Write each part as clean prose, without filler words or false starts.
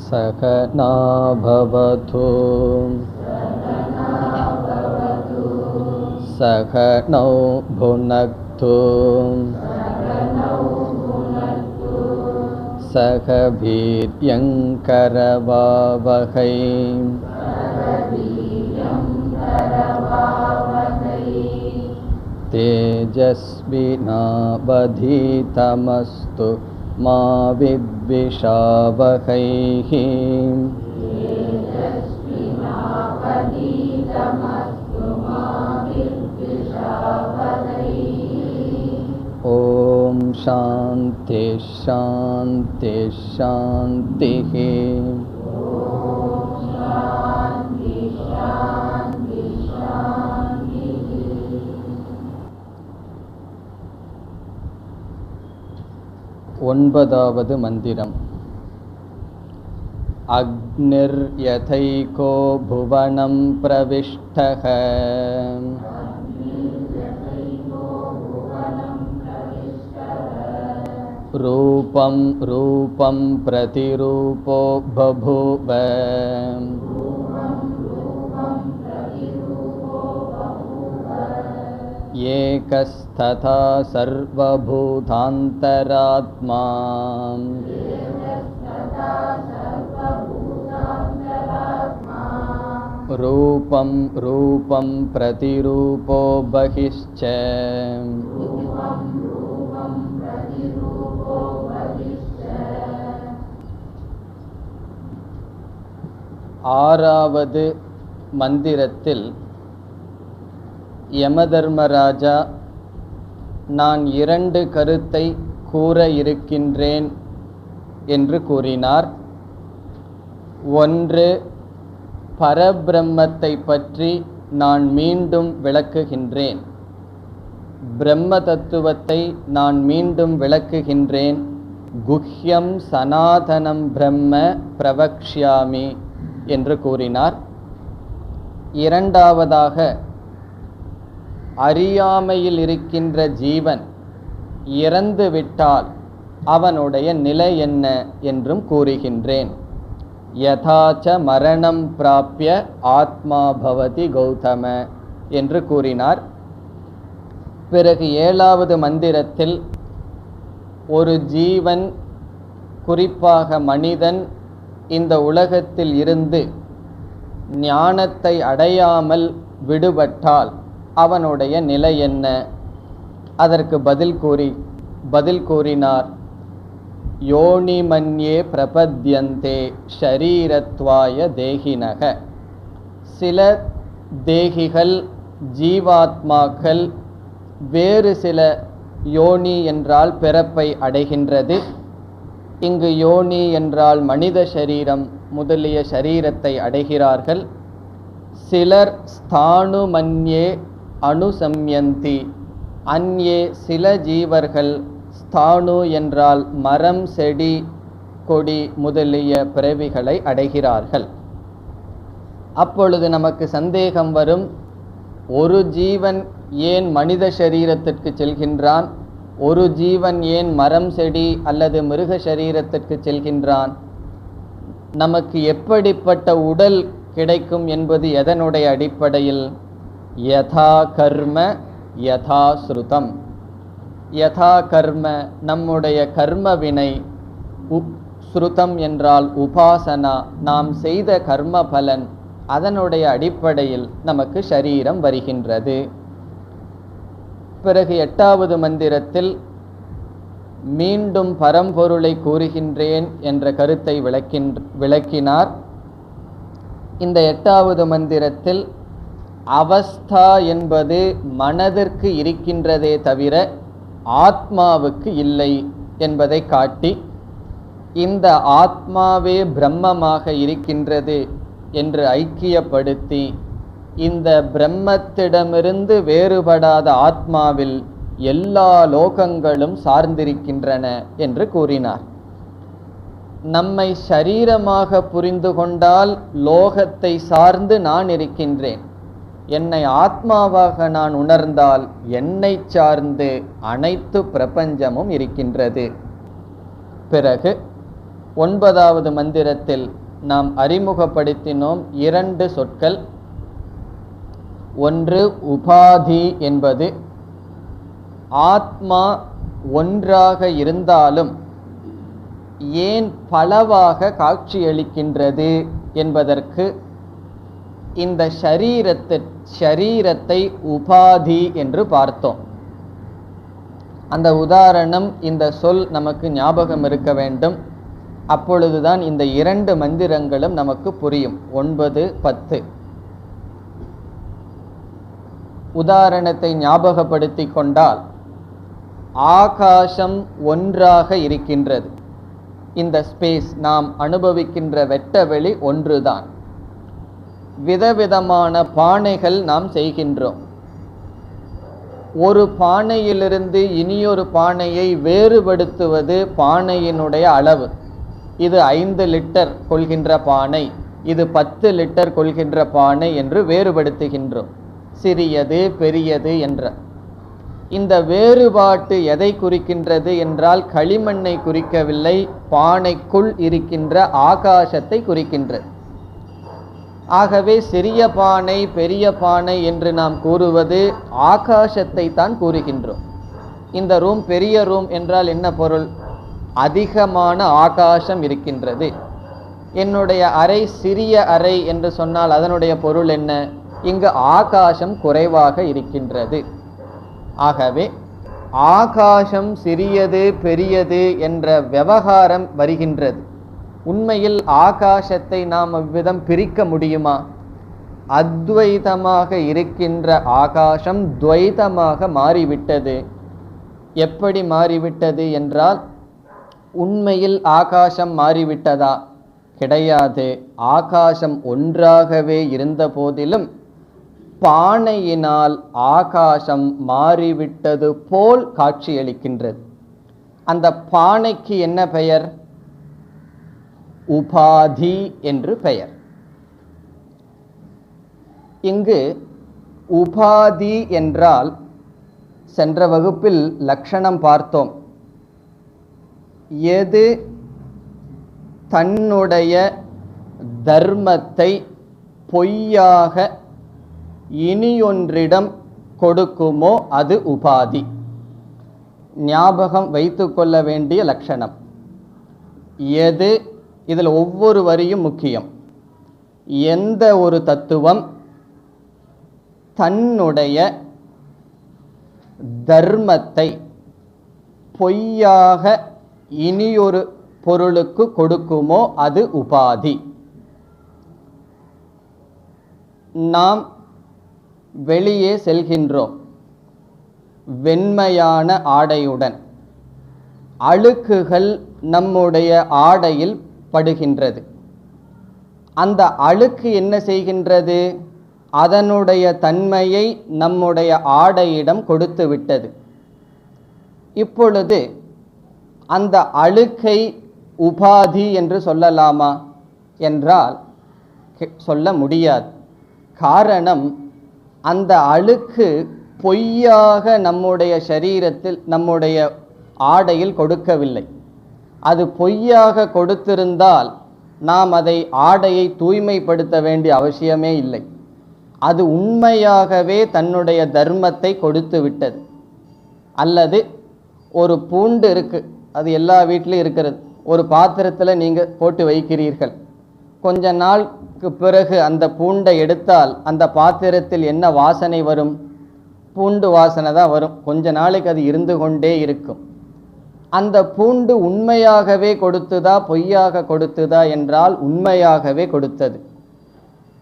சகனா பவது சகனௌ புனக்து சக வீர்யங்கரவாவகை தேஜஸ்வினாவதீதமஸ்து மா வித்விஷாவகைஹ. ஓம் சாந்தி சாந்தி சாந்திஹ. ஒன்பதாவது மந்திரம். அக்னிர் யதைகோ புவனம் பிரவிஷ்டஹ ரூபம் ரூபம் பிரதிரூபோ பபூவ ஏகஸ்ததா சர்வபூதாந்தராத்மா ரூபம் ரூபம் பிரதிரூபோ பஹிஷ்ச. ஆறாவது மந்திரத்தில் யமதர்மராஜா நான் இரண்டு கருத்தை கூற இருக்கின்றேன் என்று கூறினார். ஒன்று, பரபிரம்மத்தை பற்றி நான் மீண்டும் விளக்குகின்றேன், பிரம்ம தத்துவத்தை நான் மீண்டும் விளக்குகின்றேன். குஹ்யம் சனாதனம் பிரம்ம பிரவக்ஷ்யாமி என்று கூறினார். இரண்டாவதாக, அறியாமையில் இருக்கின்ற ஜீவன் இறந்துவிட்டால் அவனுடைய நிலை என்ன என்றும் கூறுகின்றேன். யதாச்ச மரணம் பிராப்ய ஆத்மா பவதி கௌதம என்று கூறினார். பிறகு ஏழாவது மந்திரத்தில் ஒரு ஜீவன், குறிப்பாக மனிதன், இந்த உலகத்தில் இருந்து ஞானத்தை அடையாமல் விடுபட்டால் அவனுடைய நிலை என்ன, அதற்கு பதில் கூறினார். யோனி மன்யே பிரபத்யந்தே ஷரீரத்வாய தேகினக. சில தேகிகள், ஜீவாத்மாக்கள் வேறு சில யோனி என்றால் பிறப்பை அடைகின்றது. இங்கு யோனி என்றால் மனித சரீரம் முதலிய சரீரத்தை அடைகிறார்கள். சிலர் ஸ்தானு மன்யே அனுசம்யந்தி. அன்யே சில ஜீவர்கள் ஸ்தானு என்றால் மரம், செடி, கொடி முதலிய பிறவிகளை அடைகிறார்கள். அப்பொழுது நமக்கு சந்தேகம் வரும், ஒரு ஜீவன் ஏன் மனித சரீரத்திற்கு செல்கின்றான், ஒரு ஜீவன் ஏன் மரம், செடி அல்லது மிருக சரீரத்திற்கு செல்கின்றான், நமக்கு எப்படிப்பட்ட உடல் கிடைக்கும் என்பது எதனுடைய அடிப்படையில்? யதா கர்ம யதா ஸ்ருதம். யதா கர்ம நம்முடைய கர்ம வினை, ஸ்ருதம் என்றால் உபாசனா, நாம் செய்த கர்ம பலன், அதனுடைய அடிப்படையில் நமக்கு சரீரம் வருகின்றது. பிறகு எட்டாவது மந்திரத்தில் மீண்டும் பரம்பொருளை கூறுகின்றேன் என்ற கருத்தை விளக்கினார். இந்த எட்டாவது மந்திரத்தில் அவஸ்தா என்பது மனதிற்கு இருக்கின்றதே தவிர ஆத்மாவுக்கு இல்லை என்பதை காட்டி, இந்த ஆத்மாவே பிரம்மமாக இருக்கின்றது என்று ஐக்கியப்படுத்தி, இந்த பிரம்மத்திடமிருந்து வேறுபடாத ஆத்மாவில் எல்லா லோகங்களும் சார்ந்திருக்கின்றன என்று கூறினார். நம்மை சரீரமாக புரிந்து கொண்டால் லோகத்தை சார்ந்து நான் இருக்கின்றேன், என்னை ஆத்மாவாக நான் உணர்ந்தால் என்னை சார்ந்து அனைத்து பிரபஞ்சமும் இருக்கின்றது. பிறகு 9வது மந்திரத்தில் நாம் அறிமுகப்படுத்தினோம் 2 சொற்கள். ஒன்று உபாதி என்பது ஆத்மா ஒன்றாக இருந்தாலும் ஏன் பலவாக காட்சியளிக்கின்றது என்பதற்கு இந்த ஷரீரத்தை உபாதி என்று பார்த்தோம். அந்த உதாரணம், இந்த சொல் நமக்கு ஞாபகம் இருக்க வேண்டும். அப்பொழுதுதான் இந்த 2 மந்திரங்களும் நமக்கு புரியும். 9, 10 உதாரணத்தை ஞாபகப்படுத்தி கொண்டால், ஆகாசம் ஒன்றாக இருக்கின்றது. இந்த ஸ்பேஸ், நாம் அனுபவிக்கின்ற வெட்டவெளி ஒன்றுதான். விதவிதமான பானைகள் நாம் செய்கின்றோம். ஒரு பானையிலிருந்து இனியொரு பானையை வேறுபடுத்துவது பானையினுடைய அளவு. இது 5 லிட்டர் கொள்கின்ற பானை, இது 10 லிட்டர் கொள்கின்ற பானை என்று வேறுபடுத்துகின்றோம். சிறியது பெரியது என்ற இந்த வேறுபாட்டு எதை குறிக்கின்றது என்றால் களிமண்ணை குறிக்கவில்லை, பானைக்குள் இருக்கின்ற ஆகாசத்தை குறிக்கின்றது. ஆகவே சிறிய பானை பெரிய பானை என்று நாம் கூறுவது ஆகாசத்தை தான் கூறுகின்றோம். இந்த ரூம் பெரிய ரூம் என்றால் என்ன பொருள்? அதிகமான ஆகாசம் இருக்கின்றது. என்னுடைய அறை சிறிய அறை என்று சொன்னால் அதனுடைய பொருள் என்ன? இங்கு ஆகாசம் குறைவாக இருக்கின்றது. ஆகவே ஆகாசம் சிறியது பெரியது என்ற விவகாரம் வருகின்றது. உண்மையில் ஆகாசத்தை நாம் அவ்விதம் பிரிக்க முடியுமா? அத்வைதமாக இருக்கின்ற ஆகாசம் துவைதமாக மாறிவிட்டது. எப்படி மாறிவிட்டது என்றால், உண்மையில் ஆகாசம் மாறிவிட்டதா? கிடையாது. ஆகாசம் ஒன்றாகவே இருந்த போதிலும் பானையினால் ஆகாசம் மாறிவிட்டது போல் காட்சியளிக்கின்றது. அந்த பானைக்கு என்ன பெயர்? உபாதி என்று பெயர். இங்கு உபாதி என்றால், சென்ற வகுப்பில் லட்சணம் பார்த்தோம். எது தன்னுடைய தர்மத்தை பொய்யாக இனியொன்றிடம் கொடுக்குமோ அது உபாதி. ஞாபகம் வைத்து கொள்ள வேண்டிய லட்சணம். எது, இதில் ஒவ்வொரு வரியும் முக்கியம். எந்த ஒரு தத்துவம் தன்னுடைய தர்மத்தை பொய்யாக இனியொரு பொருளுக்கு கொடுக்குமோ அது உபாதி. நாம் வெளியே செல்கின்றோம் வெண்மையான ஆடையுடன். அழுக்குகள் நம்முடைய ஆடையில் படுகின்றது. அந்த அழுக்கு என்ன செய்கின்றது? அதனுடைய தன்மையை நம்முடைய ஆடையிடம் கொடுத்து விட்டது. இப்பொழுது அந்த அழுக்கை உபாதி என்று சொல்லலாமா என்றால் சொல்ல முடியாது. காரணம், அந்த அழுக்கு பொய்யாக நம்முடைய சரீரத்தில் நம்முடைய ஆடையில் கொடுக்கவில்லை. அது பொய்யாக கொடுத்திருந்தால் நாம் அதை ஆடையை தூய்மைப்படுத்த வேண்டிய அவசியமே இல்லை. அது உண்மையாகவே தன்னுடைய தர்மத்தை கொடுத்து விட்டது. அல்லது ஒரு பூண்டு இருக்கு, அது எல்லா வீட்டிலும் இருக்கிறது. ஒரு பாத்திரத்தில் நீங்கள் போட்டு வைக்கிறீர்கள். கொஞ்ச நாளுக்கு பிறகு அந்த பூண்டை எடுத்தால் அந்த பாத்திரத்தில் என்ன வாசனை வரும்? பூண்டு வாசனை தான் வரும். கொஞ்ச நாளைக்கு அது இருந்து கொண்டே இருக்கும். அந்த பூண்டு உண்மையாகவே கொடுத்ததா பொய்யாக கொடுத்ததா என்றால் உண்மையாகவே கொடுத்தது.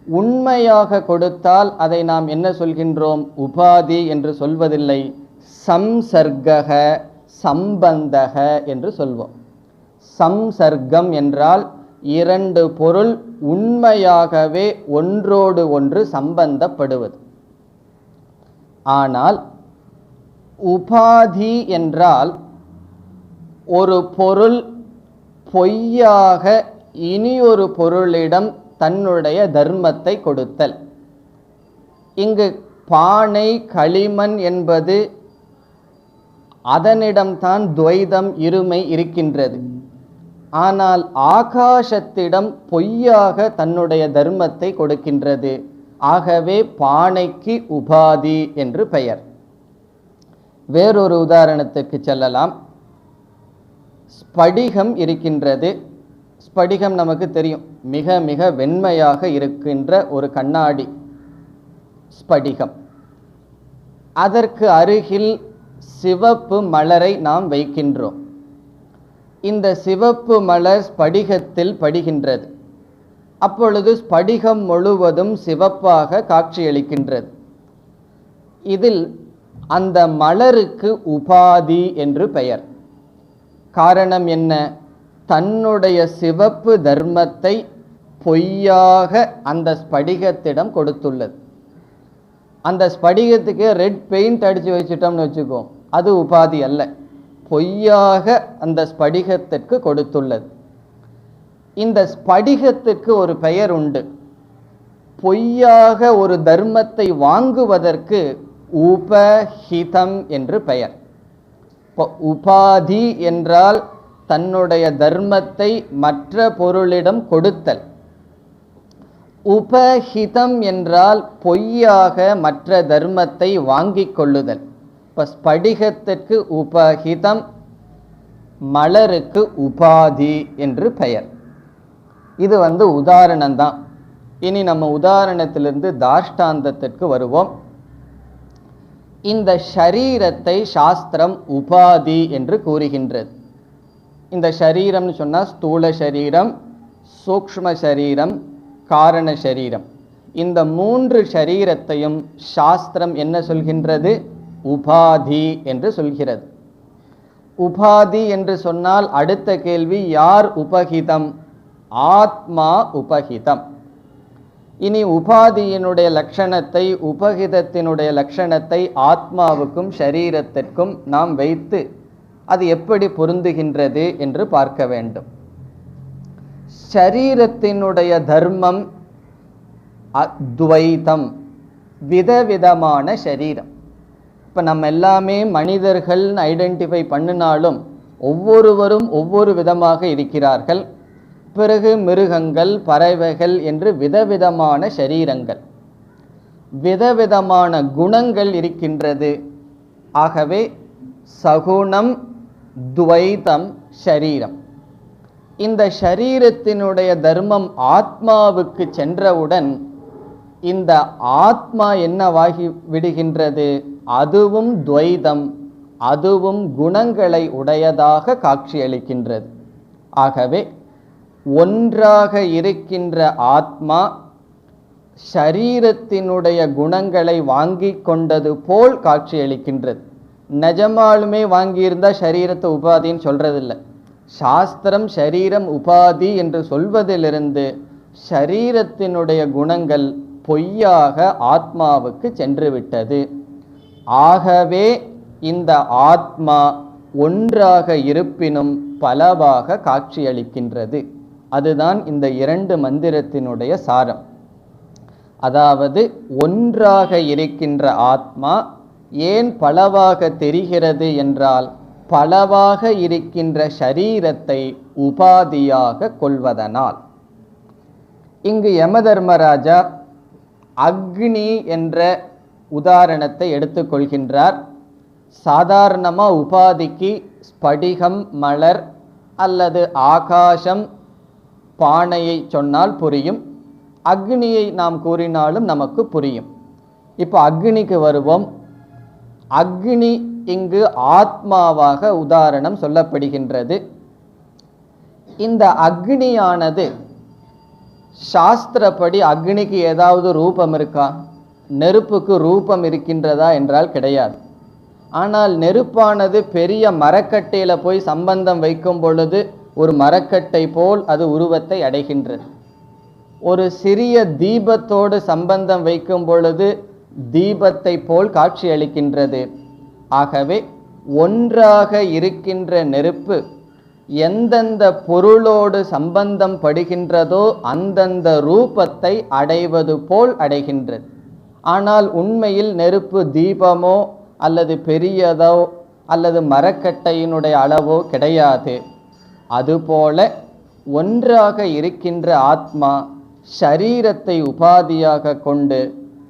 உண்மையாக கொடுத்தால் அதை நாம் என்ன சொல்கின்றோம்? உபாதி என்று சொல்வதில்லை, சம்சர்கக சம்பந்தக என்று சொல்வோம். சம்சர்க்கம் என்றால் இரண்டு பொருள் உண்மையாகவே ஒன்றோடு ஒன்று சம்பந்தப்படுவது. ஆனால் உபாதி என்றால் ஒரு பொருள் பொய்யாக இனியொரு பொருளிடம் தன்னுடைய தர்மத்தை கொடுத்தல். இங்கு பானை களிமண் என்பது அதனிடம்தான் துவைதம் இருமை இருக்கின்றது. ஆனால் ஆகாசத்திடம் பொய்யாக தன்னுடைய தர்மத்தை கொடுக்கின்றது. ஆகவே பானைக்கு உபாதி என்று பெயர். வேறொரு உதாரணத்துக்கு செல்லலாம். ஸ்படிகம் இருக்கின்றது. ஸ்படிகம் நமக்கு தெரியும், மிக மிக வெண்மையாக இருக்கின்ற ஒரு கண்ணாடி ஸ்படிகம். அதற்கு அருகில் சிவப்பு மலரை நாம் வைக்கின்றோம். இந்த சிவப்பு மலர் ஸ்படிகத்தில் படுகின்றது. அப்பொழுது ஸ்படிகம் முழுவதும் சிவப்பாக காட்சியளிக்கின்றது. இதில் அந்த மலருக்கு உபாதி என்று பெயர். காரணம் என்ன? தன்னுடைய சிவப்பு தர்மத்தை பொய்யாக அந்த ஸ்படிகத்திடம் கொடுத்துள்ளது. அந்த ஸ்படிகத்துக்கு ரெட் பெயிண்ட் அடித்து வச்சுட்டோம்னு வச்சுக்கோ, அது உபாதி அல்ல, பொய்யாக அந்த ஸ்படிகத்திற்கு கொடுத்துள்ளது. இந்த ஸ்படிகத்துக்கு ஒரு பெயர் உண்டு. பொய்யாக ஒரு தர்மத்தை வாங்குவதற்கு உபஹிதம் என்று பெயர். இப்போ உபாதி என்றால் தன்னுடைய தர்மத்தை மற்ற பொருளிடம் கொடுத்தல். உபஹிதம் என்றால் பொய்யாக மற்ற தர்மத்தை வாங்கிக் கொள்ளுதல். இப்போ ஸ்படிகத்திற்கு உபஹிதம், மலருக்கு உபாதி என்று பெயர். இது உதாரணம்தான். இனி நம்ம உதாரணத்திலிருந்து தாஷ்டாந்தத்திற்கு வருவோம். இந்த ஷரீரத்தை சாஸ்திரம் உபாதி என்று கூறுகின்றது. இந்த ஷரீரம்னு சொன்னால் ஸ்தூல சரீரம், சூக்ஷ்ம சரீரம், காரண சரீரம். இந்த மூன்று ஷரீரத்தையும் சாஸ்திரம் என்ன சொல்கின்றது? உபாதி என்று சொல்கிறது. உபாதி என்று சொன்னால் அடுத்த கேள்வி, யார் உபஹிதம்? ஆத்மா உபஹிதம். இனி உபாதியினுடைய லட்சணத்தை, உபஹிதத்தினுடைய லட்சணத்தை ஆத்மாவுக்கும் ஷரீரத்திற்கும் நாம் வைத்து அது எப்படி பொருந்துகின்றது என்று பார்க்க வேண்டும். ஷரீரத்தினுடைய தர்மம் அத்வைதம், விதவிதமான ஷரீரம். இப்போ நம்ம எல்லாமே மனிதர்கள் ஐடென்டிஃபை பண்ணினாலும் ஒவ்வொருவரும் ஒவ்வொரு விதமாக இருக்கிறார்கள். பிறகு மிருகங்கள், பறவைகள் என்று விதவிதமான ஷரீரங்கள், விதவிதமான குணங்கள் இருக்கின்றது. ஆகவே சகுணம் துவைதம் ஷரீரம். இந்த ஷரீரத்தினுடைய தர்மம் ஆத்மாவுக்கு சென்றவுடன் இந்த ஆத்மா என்னவாகி விடுகின்றது? அதுவும் துவைதம், அதுவும் குணங்களை உடையதாக காட்சியளிக்கின்றது. ஆகவே ஒன்றாக இருக்கின்ற ஆத்மா ஷரீரத்தினுடைய குணங்களை வாங்கி கொண்டது போல் காட்சியளிக்கின்றது. நிஜமாலுமே வாங்கியிருந்தால் ஷரீரத்தை உபாதின்னு சொல்றதில்லை. சாஸ்திரம் ஷரீரம் உபாதி என்று சொல்வதிலிருந்து ஷரீரத்தினுடைய குணங்கள் பொய்யாக ஆத்மாவுக்கு சென்று விட்டது. ஆகவே இந்த ஆத்மா ஒன்றாக இருப்பினும் பலவாக காட்சியளிக்கின்றது. அதுதான் இந்த இரண்டு மந்திரத்தினுடைய சாரம். அதாவது ஒன்றாக இருக்கின்ற ஆத்மா ஏன் பலவாக தெரிகிறது என்றால், பலவாக இருக்கின்ற ஷரீரத்தை உபாதியாக கொள்வதனால். இங்கு யமதர்மராஜா அக்னி என்ற உதாரணத்தை எடுத்துக்கொள்கின்றார். சாதாரணமாக உபாதிக்கு ஸ்படிகம், மலர் அல்லது ஆகாசம், பானையை சொன்னால் புரியும். அக்னியை நாம் கூறினாலும் நமக்கு புரியும். இப்போ அக்னிக்கு வருவோம். அக்னி இங்கு ஆத்மாவாக உதாரணம் சொல்லப்படுகின்றது. இந்த அக்னியானது சாஸ்திரப்படி அக்னிக்கு ஏதாவது ரூபம் இருக்கா? நெருப்புக்கு ரூபம் இருக்கின்றதா என்றால் கிடையாது. ஆனால் நெருப்பானது பெரிய மரக்கட்டையில் போய் சம்பந்தம் வைக்கும் பொழுது ஒரு மரக்கட்டை போல் அது உருவத்தை அடைகின்றது. ஒரு சிறிய தீபத்தோடு சம்பந்தம் வைக்கும் பொழுது தீபத்தை போல் காட்சியளிக்கின்றது. ஆகவே ஒன்றாக இருக்கின்ற நெருப்பு எந்தெந்த பொருளோடு சம்பந்தம் படுகின்றதோ அந்தந்த ரூபத்தை அடைவது போல் அடைகின்றது. ஆனால் உண்மையில் நெருப்பு தீபமோ அல்லது பெரியதோ அல்லது மரக்கட்டையினுடைய அளவோ கிடையாது. அதுபோல ஒன்றாக இருக்கின்ற ஆத்மா ஷரீரத்தை உபாதியாக கொண்டு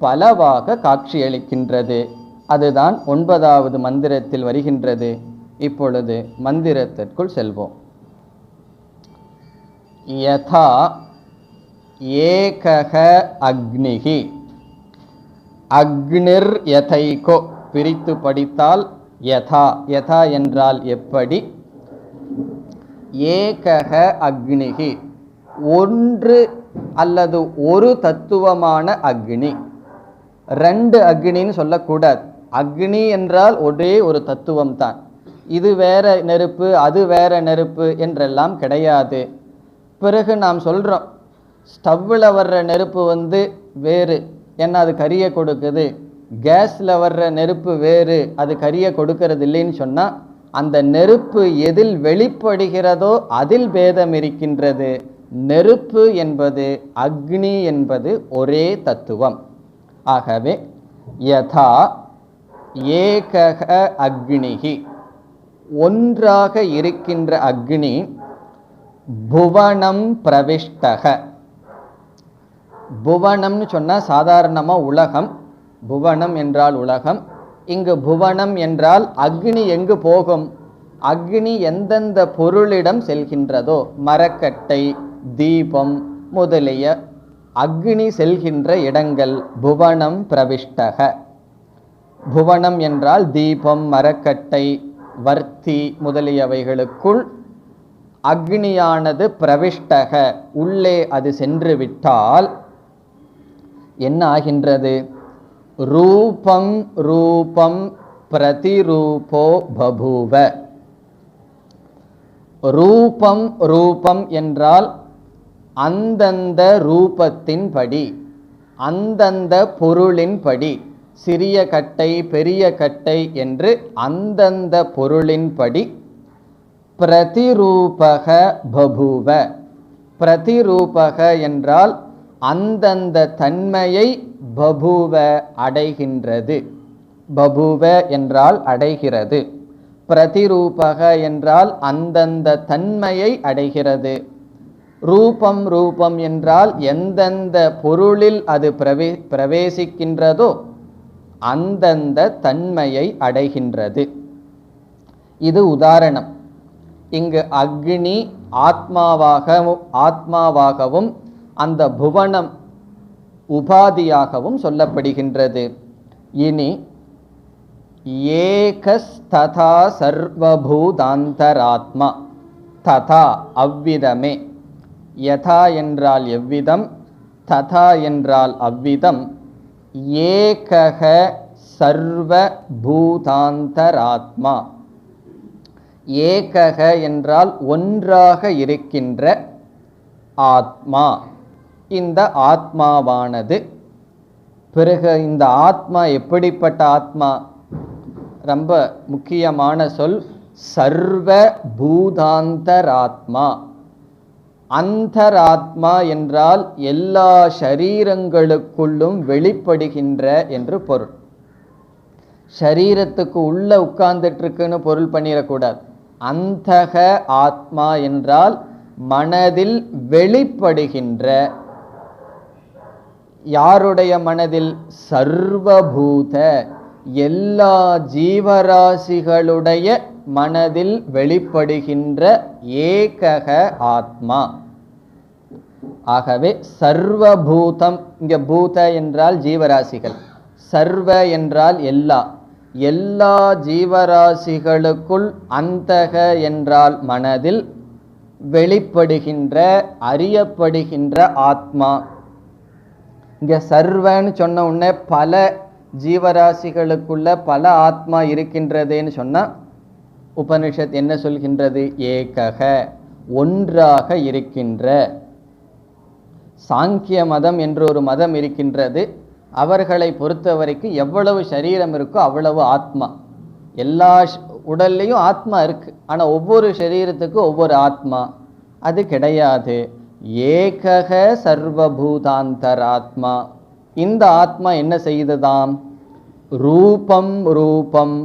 பலவாக காட்சியளிக்கின்றது. அதுதான் 9வது மந்திரத்தில் வருகின்றது. இப்பொழுது மந்திரத்திற்குள் செல்வோம். யதா ஏகஹ அக்னிஹி. அக்னிர் யதைகோ பிரித்து படித்தால் யதா. யதா என்றால் எப்படி. ஏகஹ அக்னிஹி ஒன்று அல்லது ஒரு தத்துவமான அக்னி. 2 அக்னின்னு சொல்லக்கூடாது. அக்னி என்றால் ஒரே ஒரு தத்துவம் தான். இது வேற நெருப்பு அது வேற நெருப்பு என்றெல்லாம் கிடையாது. பிறகு நாம் சொல்கிறோம் ஸ்டவ்வில் வர்ற நெருப்பு வேறு, ஏன்னா அது கரியை கொடுக்குது. கேஸில் வர்ற நெருப்பு வேறு, அது கரியை கொடுக்கறது இல்லைன்னு சொன்னால் அந்த நெருப்பு எதில் வெளிப்படுகிறதோ அதில் பேதம் இருக்கின்றது. நெருப்பு என்பது அக்னி என்பது ஒரே தத்துவம். ஆகவே யதா ஏகஹ அக்னிஹி ஒன்றாக இருக்கின்ற அக்னி புவனம் பிரவிஷ்டக. புவனம்னு சொன்னால் சாதாரணமாக உலகம். புவனம் என்றால் உலகம். இங்கு புவனம் என்றால் அக்னி எங்கு போகும்? அக்னி எந்தெந்த பொருளிடம் செல்கின்றதோ, மரக்கட்டை, தீபம் முதலிய அக்னி செல்கின்ற இடங்கள் புவனம் பிரவிஷ்டக. புவனம் என்றால் தீபம், மரக்கட்டை, வர்த்தி முதலியவைகளுக்குள் அக்னியானது பிரவிஷ்டக உள்ளே அது சென்று விட்டால் என்ன ஆகின்றது? ரூபம் ரூபம் பிரதிரூபோ பபூவ. ரூபம் ரூபம் என்றால் அந்தந்த ரூபத்தின் படி, அந்தந்த பொருளின் படி, சிறிய கட்டை பெரிய கட்டை என்று அந்தந்த பொருளின் படி பிரதிரூபக பபூவ. பிரதிரூபக என்றால் அந்தந்த தன்மையை பபூவ அடைகின்றது. பபூவ என்றால் அடைகிறது. பிரதிரூபக என்றால் அந்தந்த தன்மையை அடைகிறது. ரூபம் ரூபம் என்றால் எந்தெந்த பொருளில் அது பிரவேசிக்கின்றதோ அந்தந்த தன்மையை அடைகின்றது. இது உதாரணம். இங்கு அக்னி ஆத்மாவாகவும் அந்த புவனம் உபாதியாகவும் சொல்லப்படுகின்றது. இனி ஏகஸ்ததா சர்வபூதாந்தராத்மா. ததா அவ்விதமே. யதா என்றால் எவ்விதம், ததா என்றால் அவ்விதம். ஏகஹ சர்வபூதாந்தராத்மா. ஏகஹ என்றால் ஒன்றாக இருக்கின்ற ஆத்மா. இந்த ஆத்மாவானது, பிறகு இந்த ஆத்மா எப்படிப்பட்ட ஆத்மா? ரொம்ப முக்கியமான சொல் சர்வ பூதாந்தராத்மா. அந்தராத்மா என்றால் எல்லா ஷரீரங்களுக்குள்ளும் வெளிப்படுகின்ற என்று பொருள். ஷரீரத்துக்கு உள்ள உட்கார்ந்துட்டு இருக்குன்னு பொருள் பண்ணிடக்கூடாது. அந்தக ஆத்மா என்றால் மனதில் வெளிப்படுகின்ற. யாருடைய மனதில்? சர்வபூத எல்லா ஜீவராசிகளுடைய மனதில் வெளிப்படுகின்ற ஏகக ஆத்மா. ஆகவே சர்வபூதம், இங்க பூத என்றால் ஜீவராசிகள், சர்வ என்றால் எல்லா, எல்லா ஜீவராசிகளுக்குள் அந்தக என்றால் மனதில் வெளிப்படுகின்ற அறியப்படுகின்ற ஆத்மா. இங்க சர்வன்னு சொன்ன உடனே பல ஜீவராசிகளுக்குள்ள பல ஆத்மா இருக்கின்றதுன்னு சொன்னா உபனிஷத் என்ன சொல்கின்றது? ஏகக ஒன்றாக இருக்கின்ற. சாங்கிய மதம் என்று ஒரு மதம் இருக்கின்றது. அவர்களை பொறுத்த வரைக்கும் எவ்வளவு சரீரம் இருக்கோ அவ்வளவு ஆத்மா. எல்லா உடல்லையும் ஆத்மா இருக்கு, ஆனா ஒவ்வொரு சரீரத்துக்கும் ஒவ்வொரு ஆத்மா. அது கிடையாது. ஏகக சர்வபூதாந்தராத்மா. இந்த ஆத்மா என்ன செய்ததாம்? ரூபம் ரூபம்.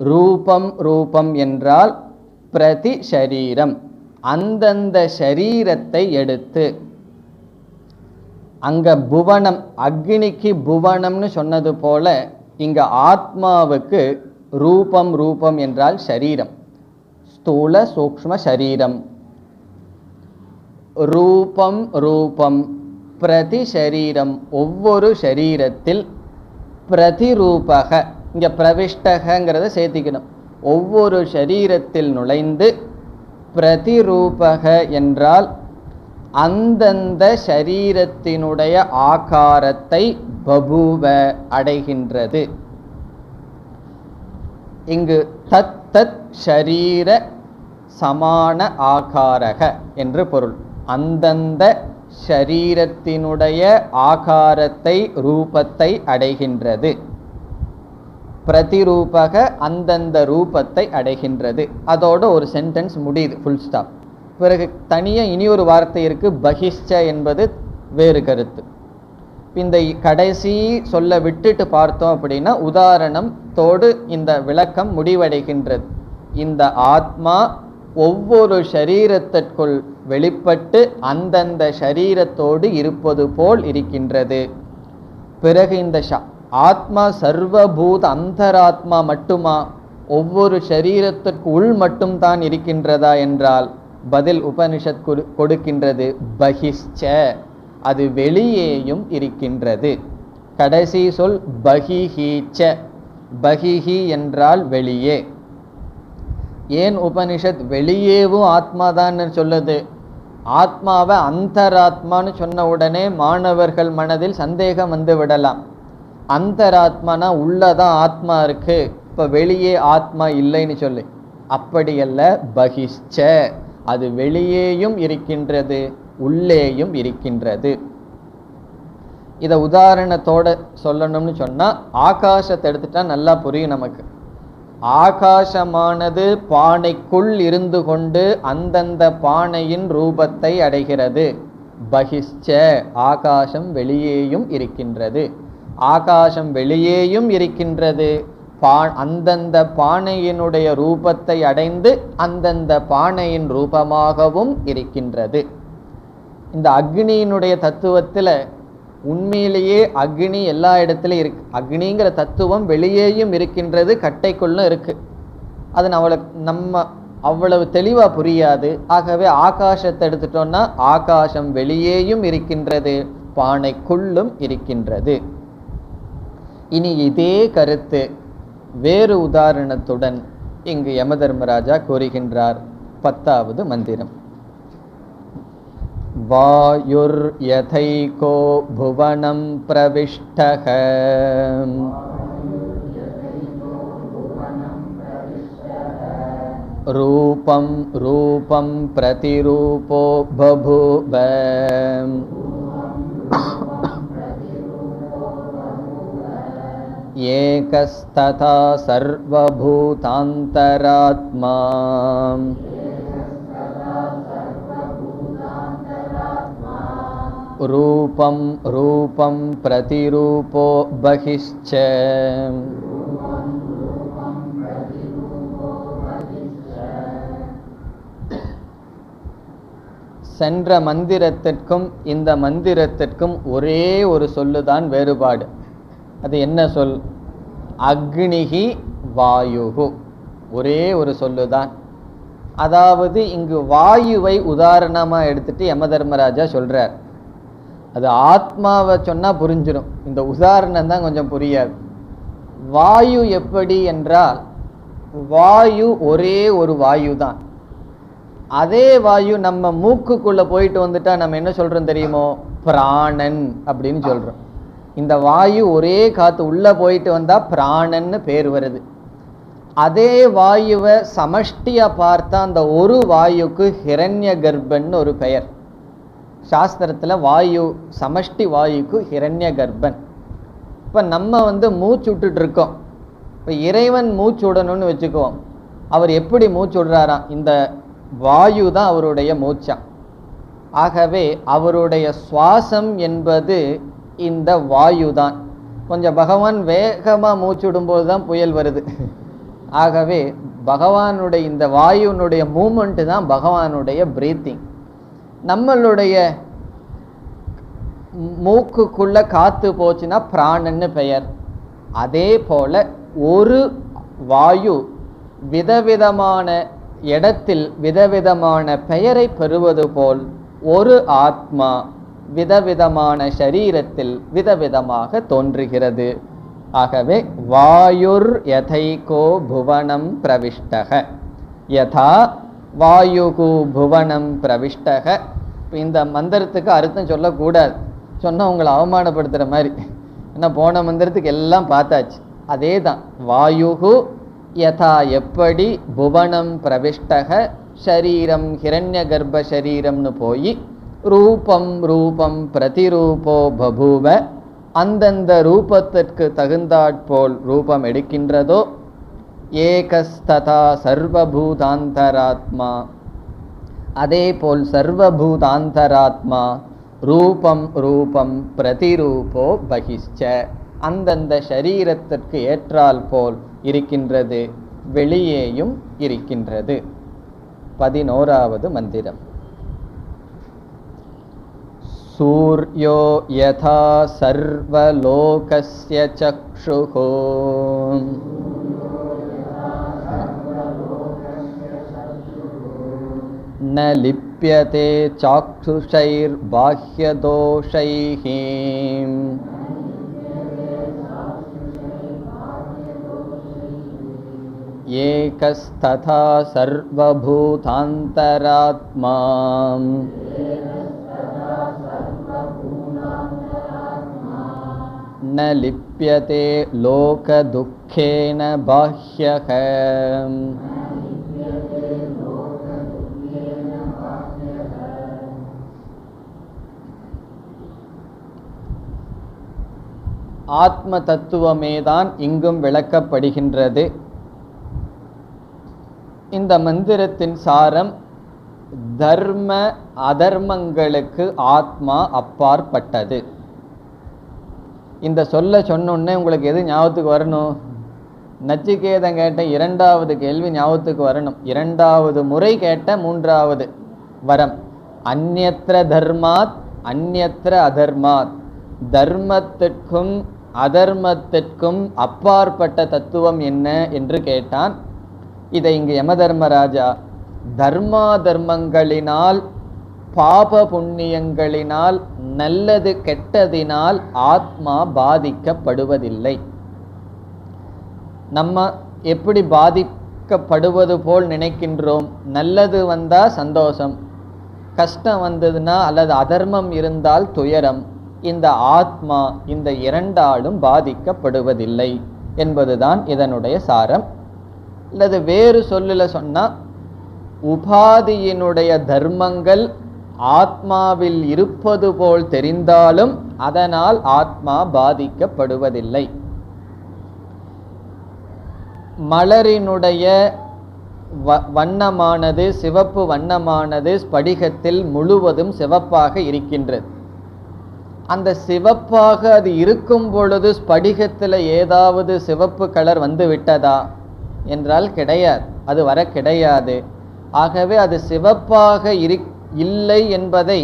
ரூபம் ரூபம் என்றால் பிரதி ஷரீரம், அந்தந்த ஷரீரத்தை எடுத்து, அங்க புவனம், அக்னிக்கு புவனம்னு சொன்னது போல இங்க ஆத்மாவுக்கு ரூபம், ரூபம் என்றால் ஷரீரம், ஸ்தூல சூக்ஷ்ம ஷரீரம். ரூபம் ரூபம் பிரதி ஷரீரம், ஒவ்வொரு ஷரீரத்தில் பிரதிரூபக, இங்க பிரவிஷ்டகங்கிறத சேர்த்திக்கணும், ஒவ்வொரு ஷரீரத்தில் நுழைந்து, பிரதிரூபக என்றால் அந்தந்த ஷரீரத்தினுடைய ஆகாரத்தை பபுவ அடைகின்றது. இங்கு தத் தத் ஷரீர சமான ஆகாரக என்று பொருள். அந்தந்த ஷரீரத்தினுடைய ஆகாரத்தை, ரூபத்தை அடைகின்றது. பிரதிரூபக அந்தந்த ரூபத்தை அடைகின்றது. அதோட ஒரு சென்டென்ஸ் முடியுது, ஃபுல் ஸ்டாப். பிறகு தனியாக இனி ஒரு வார்த்தை இருக்கு, பகிஷ்ச என்பது வேறு கருத்து. இந்த கடைசி சொல்ல விட்டுட்டு பார்த்தோம் அப்படின்னா உதாரணத்தோடு இந்த விளக்கம் முடிவடைகின்றது. இந்த ஆத்மா ஒவ்வொரு ஷரீரத்திற்குள் வெளிப்பட்டு அந்தந்த ஷரீரத்தோடு இருப்பது போல் இருக்கின்றது. பிறகு இந்த ஆத்மா சர்வபூத அந்தராத்மா மட்டுமா, ஒவ்வொரு ஷரீரத்திற்கு உள் மட்டும்தான் இருக்கின்றதா என்றால் பதில் உபனிஷத் கொடுக்கின்றது, பகிஷ்ச, அது வெளியேயும் இருக்கின்றது. கடைசி சொல் பகிஹீச்ச, பகிஹி என்றால் வெளியே. ஏன் உபனிஷத் வெளியேவும் ஆத்மாதான் சொல்லுது? ஆத்மாவை அந்தராத்மான்னு சொன்ன உடனே மாணவர்கள் மனதில் சந்தேகம் வந்து விடலாம். அந்தராத்மானா உள்ளதான் ஆத்மா இருக்கு, இப்ப வெளியே ஆத்மா இல்லைன்னு சொல்லி. அப்படியல்ல, பகிஷ்ச, அது வெளியேயும் இருக்கின்றது, உள்ளேயும் இருக்கின்றது. இதை உதாரணத்தோட சொல்லணும்னு சொன்னா, ஆகாசத்தை எடுத்துட்டா நல்லா புரியும் நமக்கு. ஆகாசமானது பானைக்குள் இருந்து கொண்டு அந்தந்த பானையின் ரூபத்தை அடைகிறது. பகிஷ்ச, ஆகாசம் வெளியேயும் இருக்கின்றது. ஆகாசம் வெளியேயும் இருக்கின்றது, அந்தந்த பானையினுடைய ரூபத்தை அடைந்து அந்தந்த பானையின் ரூபமாகவும் இருக்கின்றது. இந்த அக்னியினுடைய தத்துவத்தில் உண்மையிலேயே அக்னி எல்லா இடத்துலையும் இருக்கு. அக்னிங்கிற தத்துவம் வெளியேயும் இருக்கின்றது, கட்டைக்குள்ளும் இருக்கு. அது நம்ம அவ்வளவு தெளிவா புரியாது. ஆகவே ஆகாசத்தை எடுத்துட்டோம்னா ஆகாசம் வெளியேயும் இருக்கின்றது, பானைக்குள்ளும் இருக்கின்றது. இனி இதே கருத்து வேறு உதாரணத்துடன் இங்கு யமதர்மராஜா கூறுகின்றார். 10வது மந்திரம். வாயுர் யதைகோ புவனம் பிரவிஷ்டஹ ரூபம் ரூபம் பிரதிரூபோ பபூவ ஏகஸ்ததா சர்வபூதாந்தராத்மா ரூபம் ரூபம் பிரதிரூபோ பகிஷ்ச. சென்ற மந்திரத்திற்கும் இந்த மந்திரத்திற்கும் ஒரே ஒரு சொல்லுதான் வேறுபாடு. அது என்ன சொல்? அக்னிஹி வாயுகு, ஒரே ஒரு சொல்லுதான். அதாவது இங்கு வாயுவை உதாரணமாக எடுத்துட்டு யமதர்மராஜா சொல்றார். அது ஆத்மாவை சொன்னா புரிஞ்சிடும், இந்த உதாரணம் தான் கொஞ்சம் புரியாது. வாயு எப்படி என்றால், வாயு ஒரே ஒரு வாயு தான். அதே வாயு நம்ம மூக்குக்குள்ள போயிட்டு வந்துட்டா நம்ம என்ன சொல்றோம் தெரியுமோ? பிராணன் அப்படின்னு சொல்றோம். இந்த வாயு ஒரே காத்து உள்ள போயிட்டு வந்தா பிராணன்னு பேர் வருது. அதே வாயுவை சமஷ்டியா பார்த்தா அந்த ஒரு வாயுக்கு ஹிரண்ய கர்ப்பன்னு ஒரு பெயர். சாஸ்திரத்துல வாயு, சமஷ்டி வாயுக்கு ஹிரண்ய கர்ப்பன். இப்ப நம்ம மூச்சு விட்டுட்டு இருக்கோம். இப்ப இறைவன் மூச்சு விடணும்னு வச்சுக்குவோம். அவர் எப்படி மூச்சு விடுறாராம்? இந்த வாயு தான் அவருடைய மூச்சாம். ஆகவே அவருடைய சுவாசம் என்பது இந்த வாயு தான். கொஞ்சம் பகவான் வேகமா மூச்சு விடும்போது தான் புயல் வருது. ஆகவே பகவானுடைய இந்த வாயுனுடைய மூமெண்ட் தான் பகவானுடைய பிரீத்திங். நம்மளுடைய மூக்குக்குள்ள காத்து போச்சுன்னா பிராணன்னு பெயர். அதே போல ஒரு வாயு விதவிதமான இடத்தில் விதவிதமான பெயரை பெறுவது போல் ஒரு ஆத்மா விதவிதமான ஷரீரத்தில் விதவிதமாக தோன்றுகிறது. ஆகவே வாயுர் யதைகோ புவனம் பிரவிஷ்டக, யதா வாயுகு புவனம் பிரவிஷ்டக. இந்த மந்திரத்துக்கு அர்த்தம் சொல்லக்கூடாது, சொன்னால் உங்களை அவமானப்படுத்துகிற மாதிரி. ஏன்னா போன மந்திரத்துக்கு எல்லாம் பார்த்தாச்சு. அதே தான், வாயுகு யதா எப்படி, புவனம் பிரவிஷ்டக ஷரீரம் ஹிரண்ய கர்ப்ப ஷரீரம்னு போய் ரூபம் ரூபம் பிரதிரூபோ பபூவ, அந்தந்த ரூபத்திற்கு தகுந்தாற்போல் ரூபம் எடுக்கின்றதோ, ஏகஸ்ததா சர்வபூதாந்தராத்மா, அதே போல் சர்வபூதாந்தராத்மா ரூபம் ரூபம் பிரதிரூபோ பகிஷ்ச, அந்தந்த ஷரீரத்திற்கு ஏற்றால் போல் இருக்கின்றது, வெளியேயும் இருக்கின்றது. 11வது மந்திரம். சூர்யோ யதா சர்வலோகஸ்ய சக்ஷுஹோ ந லிப்யதே சாக்ஷுஷைர் பாஹ்யதோஷைஹ ஏகஸ்ததா சர்வபூதாந்தராத்மா ந லிப்யதே லோகதுக்கேன பாஹ்யக. ஆத்ம தத்துவமேதான் இங்கும் விளக்கப்படுகின்றது. இந்த மந்திரத்தின் சாரம், தர்ம அதர்மங்களுக்கு ஆத்மா அப்பாற்பட்டது. இந்த சொல்ல சொன்னோன்னே உங்களுக்கு எது ஞாபகத்துக்கு வரணும்? நச்சிகேதன் கேட்ட 2வது கேள்வி ஞாபகத்துக்கு வரணும். 2வது முறை கேட்ட 3வது வரம், அந்யத்ர தர்மாத் அந்யத்ர அதர்மாத், தர்மத்திற்கும் அதர்மத்திற்கும் அப்பாற்பட்ட தத்துவம் என்ன என்று கேட்டான். இதை இங்கு யமதர்மராஜா தர்மா தர்மங்களினால், பாப புண்ணியங்களினால், நல்லது கெட்டதினால் ஆத்மா பாதிக்கப்படுவதில்லை. நம்ம எப்படி பாதிக்கப்படுவது போல் நினைக்கின்றோம்? நல்லது வந்தா சந்தோஷம், கஷ்டம் வந்ததுன்னா அல்லது அதர்மம் இருந்தால் துயரம். இந்த ஆத்மா இந்த இரண்டாலும் பாதிக்கப்படுவதில்லை என்பதுதான் இதனுடைய சாரம். அல்லது வேறு சொல்லுல சொன்னா, உபாதியினுடைய தர்மங்கள் ஆத்மாவில் இருப்பது போல் தெரிந்தாலும் அதனால் ஆத்மா பாதிக்கப்படுவதில்லை. மலரினுடைய வண்ணமானது, சிவப்பு வண்ணமானது ஸ்படிகத்தில் முழுவதும் சிவப்பாக இருக்கின்றது. அந்த சிவப்பாக அது இருக்கும் பொழுது ஸ்படிகத்தில் ஏதாவது சிவப்பு கலர் வந்து விட்டதா என்றால் கிடையாது, அது வர கிடையாது. ஆகவே அது சிவப்பாக இல்லை என்பதை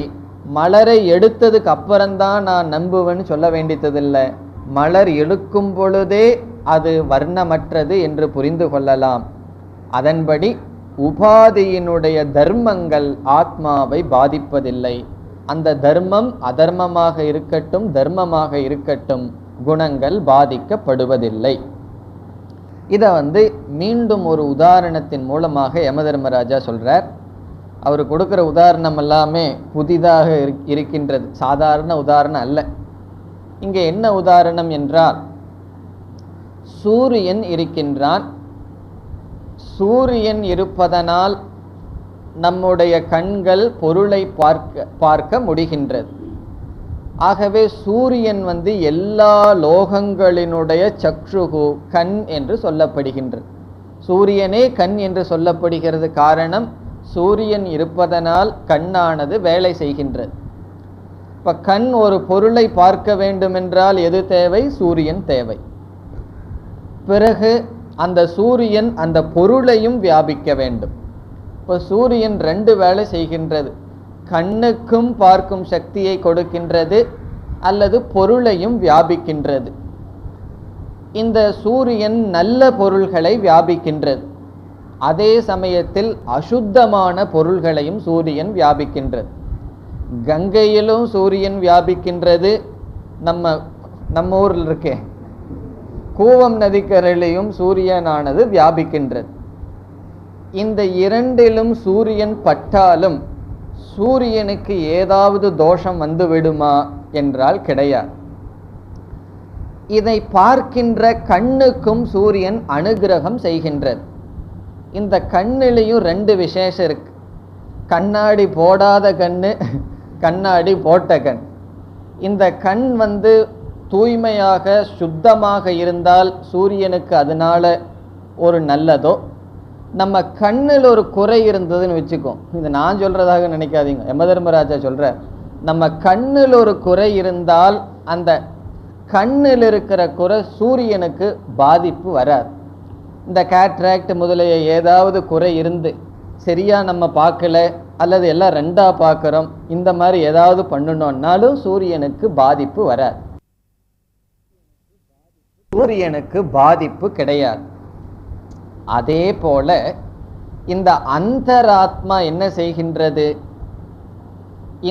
மலரை எடுத்ததுக்கு அப்புறம்தான் நான் நம்புவேன்னு சொல்ல வேண்டியதில்லை. மலர் எடுக்கும் பொழுதே அது வர்ணமற்றது என்று புரிந்து கொள்ளலாம். அதன்படி உபாதியினுடைய தர்மங்கள் ஆத்மாவை பாதிப்பதில்லை. அந்த தர்மம் அதர்மமாக இருக்கட்டும், தர்மமாக இருக்கட்டும், குணங்கள் பாதிக்கப்படுவதில்லை. இதை மீண்டும் ஒரு உதாரணத்தின் மூலமாக யமதர்மராஜா சொல்றார். அவர் கொடுக்கிற உதாரணம் எல்லாமே புதிதாக இருக்கின்றது, சாதாரண உதாரணம் அல்ல. இங்கே என்ன உதாரணம் என்றால், சூரியன் இருக்கின்றான். சூரியன் இருப்பதனால் நம்முடைய கண்கள் பொருளை பார்க்க முடிகின்றது. ஆகவே சூரியன் எல்லா லோகங்களினுடைய சக்ஷுகு, கண் என்று சொல்லப்படுகின்றது. சூரியனே கண் என்று சொல்லப்படுகிறது. காரணம், சூரியன் இருப்பதனால் கண்ணானது வேலை செய்கின்றது. இப்ப கண் ஒரு பொருளை பார்க்க வேண்டுமென்றால் எது தேவை? சூரியன் தேவை. பிறகு அந்த சூரியன் அந்த பொருளையும் வியாபிக்க வேண்டும். இப்போ சூரியன் 2 வேலை செய்கின்றது. கண்ணுக்கும் பார்க்கும் சக்தியை கொடுக்கின்றது, அல்லது பொருளையும் வியாபிக்கின்றது. இந்த சூரியன் நல்ல பொருள்களை வியாபிக்கின்றது, அதே சமயத்தில் அசுத்தமான பொருள்களையும் சூரியன் வியாபிக்கின்றது. கங்கையிலும் சூரியன் வியாபிக்கின்றது, நம்ம ஊரில் இருக்கே கூவம் நதிக்கரையிலையும் சூரியனானது வியாபிக்கின்றது. இந்த இரண்டிலும் சூரியன் பட்டாலும் சூரியனுக்கு ஏதாவது தோஷம் வந்து விடுமா என்றால் கிடையாது. இதை பார்க்கின்ற கண்ணுக்கும் சூரியன் அனுகிரகம் செய்கின்றது. இந்த கண்ணிலையும் 2 விசேஷம் இருக்கு. கண்ணாடி போடாத கண்ணு, கண்ணாடி போட்ட கண். இந்த கண் தூய்மையாக சுத்தமாக இருந்தால் சூரியனுக்கு அதனால ஒரு நல்லதோ, நம்ம கண்ணில் ஒரு குறை இருந்ததுன்னு வச்சுக்கோ, இது நான் சொல்றதாக நினைக்காதீங்க, யமதர்மராஜா சொல்ற, நம்ம கண்ணில் ஒரு குறை இருந்தால் அந்த கண்ணில் இருக்கிற குறை சூரியனுக்கு பாதிப்பு வராது. இந்த கேட்ராக்ட் முதலிய ஏதாவது குறை இருந்து சரியா நம்ம பார்க்கல, அல்லது எல்லாம் 2ஆ பார்க்குறோம், இந்த மாதிரி ஏதாவது பண்ணணும்னாலும் சூரியனுக்கு பாதிப்பு வராது, சூரியனுக்கு பாதிப்பு கிடையாது. அதே போல இந்த அந்தராத்மா என்ன செய்கின்றது?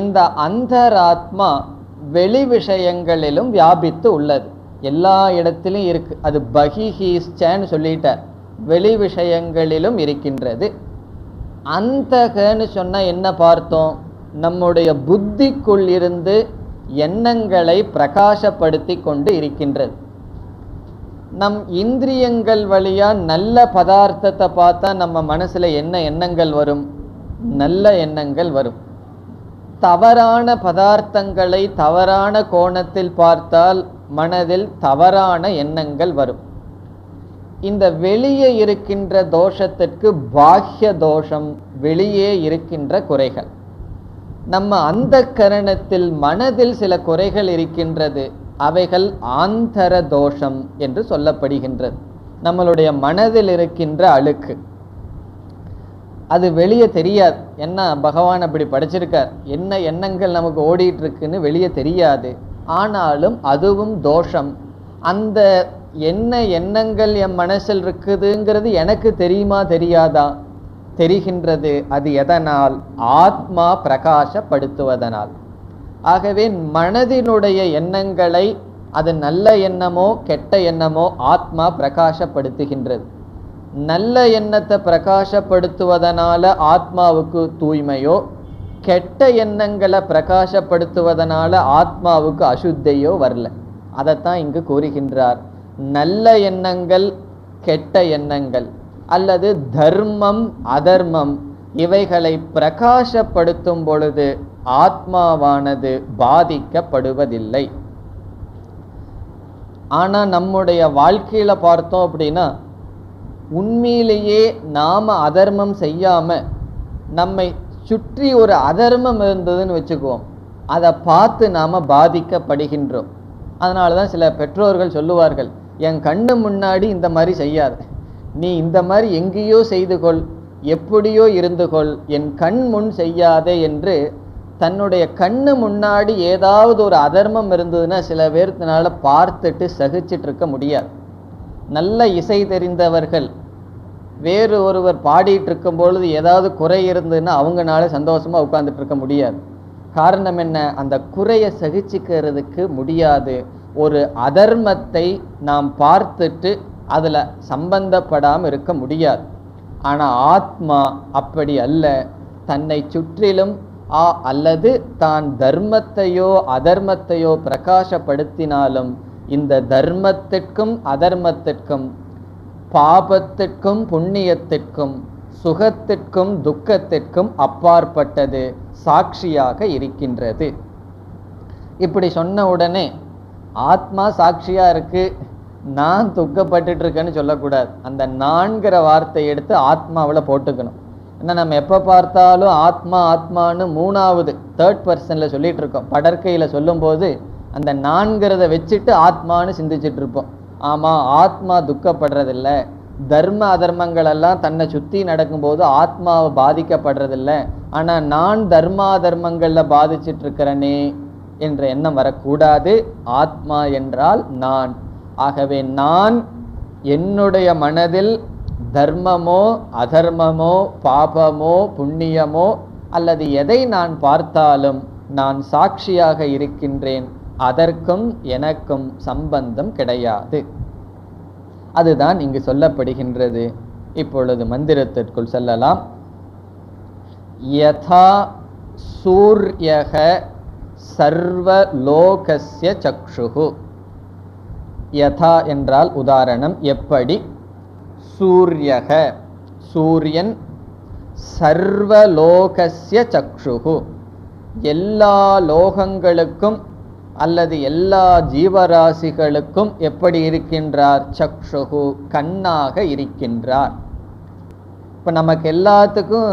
இந்த அந்தராத்மா வெளி விஷயங்களிலும் வியாபித்து உள்ளது, எல்லா இடத்திலும் இருக்கு. அது பகிஹீஸ்சன்னு சொல்லிட்டார், வெளி விஷயங்களிலும் இருக்கின்றது. அந்தகன்னு சொன்னா என்ன பார்த்தோம்? நம்முடைய புத்திக்குள் இருந்து எண்ணங்களை பிரகாசப்படுத்தி கொண்டு இருக்கின்றது. நம் இந்திரியங்கள் வழியா நல்ல பதார்த்தத்தை பார்த்தா நம்ம மனசுல என்ன எண்ணங்கள் வரும்? நல்ல எண்ணங்கள் வரும். தவறான பதார்த்தங்களை தவறான கோணத்தில் பார்த்தால் மனதில் தவறான எண்ணங்கள் வரும். இந்த வெளியே இருக்கின்ற தோஷத்திற்கு பாஹ்ய தோஷம், வெளியே இருக்கின்ற குறைகள். நம்ம அந்த கரணத்தில் மனதில் சில குறைகள் இருக்கின்றது, அவைகள் ஆந்தர தோஷம் என்று சொல்லப்படுகின்றது. நம்மளுடைய மனதில் இருக்கின்ற அழுக்கு அது வெளியே தெரியாது. என்ன பகவான் அப்படி படைச்சிருக்கார், என்ன எண்ணங்கள் நமக்கு ஓடிட்டு இருக்குன்னு வெளியே தெரியாது, ஆனாலும் அதுவும் தோஷம். அந்த என்ன எண்ணங்கள் என் மனசில் இருக்குதுங்கிறது எனக்கு தெரியுமா தெரியாதா? தெரிகின்றது. அது எதனால்? ஆத்மா பிரகாசப்படுத்துவதனால். ஆகவே மனதினுடைய எண்ணங்களை, அது நல்ல எண்ணமோ கெட்ட எண்ணமோ, ஆத்மா பிரகாசப்படுத்துகின்றது. நல்ல எண்ணத்தை பிரகாசப்படுத்துவதனால ஆத்மாவுக்கு தூய்மையோ, கெட்ட எண்ணங்களை பிரகாசப்படுத்துவதனால ஆத்மாவுக்கு அசுத்தையோ வரல. அதைத்தான் இங்கு கூறுகின்றார். நல்ல எண்ணங்கள் கெட்ட எண்ணங்கள் அல்லது தர்மம் அதர்மம் இவைகளை பிரகாசப்படுத்தும் பொழுது ஆத்மாவானது பாதிக்கப்படுவதில்லை. ஆனா நம்முடைய வாழ்க்கையில பார்த்தோம் அப்படின்னா, உண்மையிலேயே நாம அதர்மம் செய்யாம நம்மை சுற்றி ஒரு அதர்மம் இருந்ததுன்னு வச்சுக்குவோம், அதை பார்த்து நாம பாதிக்கப்படுகின்றோம். அதனாலதான் சில பெற்றோர்கள் சொல்லுவார்கள், என் கண்ணு முன்னாடி இந்த மாதிரி செய்யாத, நீ இந்த மாதிரி எங்கேயோ செய்து கொள், எப்படியோ இருந்து கொள், என் கண் முன் செய்யாதே என்று தன்னுடைய கண்ணு முன்னாடி ஏதாவது ஒரு அதர்மம் இருந்ததுன்னா சில பேர்த்தினால பார்த்துட்டு சகிச்சிட்டு இருக்க முடியாது. நல்ல இசை தெரிந்தவர்கள் வேறு ஒருவர் பாடிட்டு இருக்கும் பொழுது ஏதாவது குறை இருந்ததுன்னா அவங்கனால சந்தோஷமா உட்கார்ந்துட்டு இருக்க முடியாது. காரணம் என்ன? அந்த குறையை சகிச்சுக்கிறதுக்கு முடியாது. ஒரு அதர்மத்தை நாம் பார்த்துட்டு அதுல சம்பந்தப்படாமல் இருக்க முடியாது. ஆனா ஆத்மா அப்படி அல்ல. தன்னை சுற்றிலும் அல்லது தான் தர்மத்தையோ அதர்மத்தையோ பிரகாசப்படுத்தினாலும் இந்த தர்மத்திற்கும் அதர்மத்திற்கும், பாபத்திற்கும் புண்ணியத்திற்கும், சுகத்திற்கும் துக்கத்திற்கும் அப்பாற்பட்டது, சாட்சியாக இருக்கின்றது. இப்படி சொன்ன உடனே ஆத்மா சாட்சியா இருக்கு, நான் துக்கப்பட்டு இருக்கேன்னு சொல்லக்கூடாது. அந்த நான்கிற வார்த்தையை எடுத்து ஆத்மாவில் போட்டுக்கணும். ஏன்னா நம்ம எப்போ பார்த்தாலும் ஆத்மா ஆத்மான்னு மூணாவது தேர்ட் பர்சன்ல சொல்லிட்டு இருக்கோம். படற்கையில சொல்லும் போது அந்த நான்கிறத வச்சுட்டு ஆத்மான்னு சிந்திச்சுட்டு இருப்போம். ஆமா, ஆத்மா துக்கப்படுறதில்லை, தர்ம அதர்மங்கள் எல்லாம் தன்னை சுத்தி நடக்கும்போது ஆத்மாவை பாதிக்கப்படுறதில்ல, ஆனா நான் தர்மாதர்மங்கள்ல பாதிச்சிட்டு இருக்கிறனே என்ற எண்ணம் வரக்கூடாது. ஆத்மா என்றால் நான். ஆகவே நான் என்னுடைய மனதில் தர்மமோ அதர்மமோ பாபமோ புண்ணியமோ அல்லது எதை நான் பார்த்தாலும் நான் சாட்சியாக இருக்கின்றேன். அதற்கும் எனக்கும் சம்பந்தம் கிடையாது. அதுதான் இங்கு சொல்லப்படுகின்றது. இப்பொழுது மந்திரத்திற்குள் செல்லலாம். யதா சூர்யக சர்வலோகஸ்ய சக்ஷுஹு. யதா என்றால் உதாரணம், எப்படி. சூர்யக சூரியன், சர்வலோகஸ்ய சக்ஷுஹு எல்லா லோகங்களுக்கும் அல்லது எல்லா ஜீவராசிகளுக்கும் எப்படி இருக்கின்றார்? சக்ஷுஹு கண்ணாக இருக்கின்றார். இப்ப நமக்கு எல்லாத்துக்கும்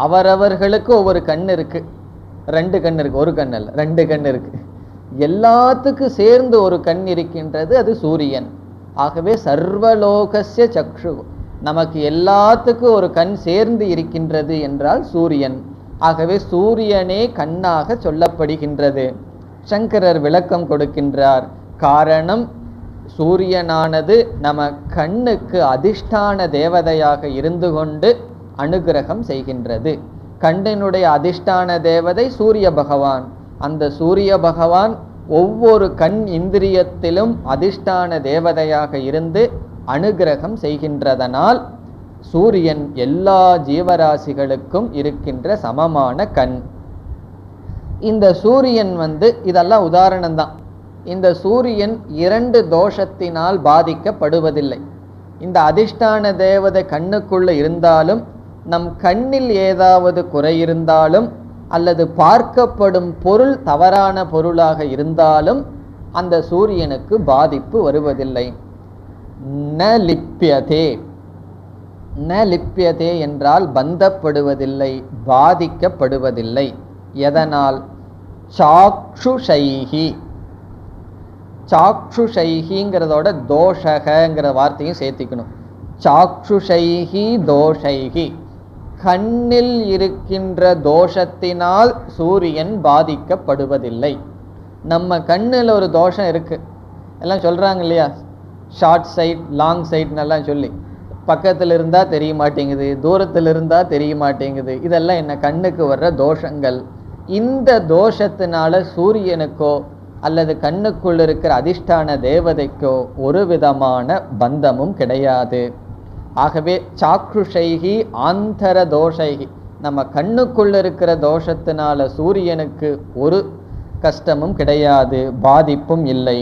அவரவர்களுக்கு ஒவ்வொரு கண் இருக்கு. 2 கண் இருக்கு, ஒரு கண் அல்ல, 2 கண் இருக்கு. எல்லாத்துக்கும் சேர்ந்து ஒரு கண் இருக்கின்றது, அது சூரியன். ஆகவே சர்வலோகஸ்ய சக்ஷு, நமக்கு எல்லாத்துக்கும் ஒரு கண் சேர்ந்து இருக்கின்றது என்றால் சூரியன். ஆகவே சூரியனே கண்ணாக சொல்லப்படுகின்றது. சங்கரர் விளக்கம் கொடுக்கின்றார். காரணம், சூரியனானது நம்ம கண்ணுக்கு அதிஷ்டான தேவதையாக இருந்து கொண்டு அனுகிரகம் செய்கின்றது. கண்ணினுடைய அதிஷ்டான தேவதை சூரிய பகவான். அந்த சூரிய பகவான் ஒவ்வொரு கண் இந்திரியத்திலும் அதிஷ்டான தேவதையாக இருந்து அனுகிரகம் செய்கின்றதனால் சூரியன் எல்லா ஜீவராசிகளுக்கும் இருக்கின்ற சமமான கண். இந்த சூரியன் இதெல்லாம் உதாரணம்தான். இந்த சூரியன் 2 தோஷத்தினால் பாதிக்கப்படுவதில்லை. இந்த அதிஷ்டான தேவதை கண்ணுக்குள்ள இருந்தாலும், நம் கண்ணில் ஏதாவது குறை இருந்தாலும் அல்லது பார்க்கப்படும் பொருள் தவறான பொருளாக இருந்தாலும் அந்த சூரியனுக்கு பாதிப்பு வருவதில்லை. ந லிப்யதே. ந லிப்யதே என்றால் பந்தப்படுவதில்லை, பாதிக்கப்படுவதில்லை. எதனால்? சாக்ஷுஷைஹி. சாக்ஷுஷைஹிங்கிறதோட தோஷகங்கிற வார்த்தையும் சேர்த்திக்கணும். சாக்ஷுஷைஹி தோஷைஹி, கண்ணில் இருக்கின்ற தோஷத்தினால் சூரியன் பாதிக்கப்படுவதில்லை. நம்ம கண்ணில் ஒரு தோஷம் இருக்கு, எல்லாம் சொல்றாங்க இல்லையா, ஷார்ட் சைட் லாங் சைட்னெல்லாம் சொல்லி, பக்கத்தில் இருந்தா தெரிய மாட்டேங்குது, தூரத்தில் இருந்தா தெரிய மாட்டேங்குது. இதெல்லாம் என்ன? கண்ணுக்கு வர்ற தோஷங்கள். இந்த தோஷத்தினால சூரியனுக்கோ அல்லது கண்ணுக்குள் இருக்கிற அதிஷ்டான தேவதைக்கோ ஒரு விதமான பந்தமும் கிடையாது. ஆகவே சாக்ஷுஷைகி ஆந்தர தோஷைகி, நம்ம கண்ணுக்குள்ள இருக்கிற தோஷத்தினால சூரியனுக்கு ஒரு கஷ்டமும் கிடையாது, பாதிப்பும் இல்லை.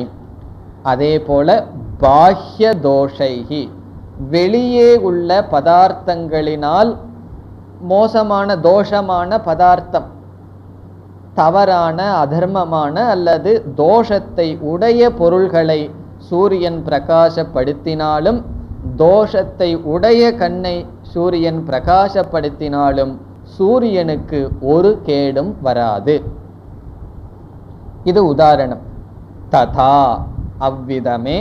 அதே போல பாஹ்ய தோஷைகி, வெளியே உள்ள பதார்த்தங்களினால் மோசமான தோஷமான பதார்த்தம், தவறான அதர்மமான அல்லது தோஷத்தை உடைய பொருள்களை சூரியன் பிரகாசப்படுத்தினாலும், தோஷத்தை உடைய கண்ணை சூரியன் பிரகாசப்படுத்தினாலும் சூரியனுக்கு ஒரு கேடும் வராது. இது உதாரணம். ததா அவ்விதமே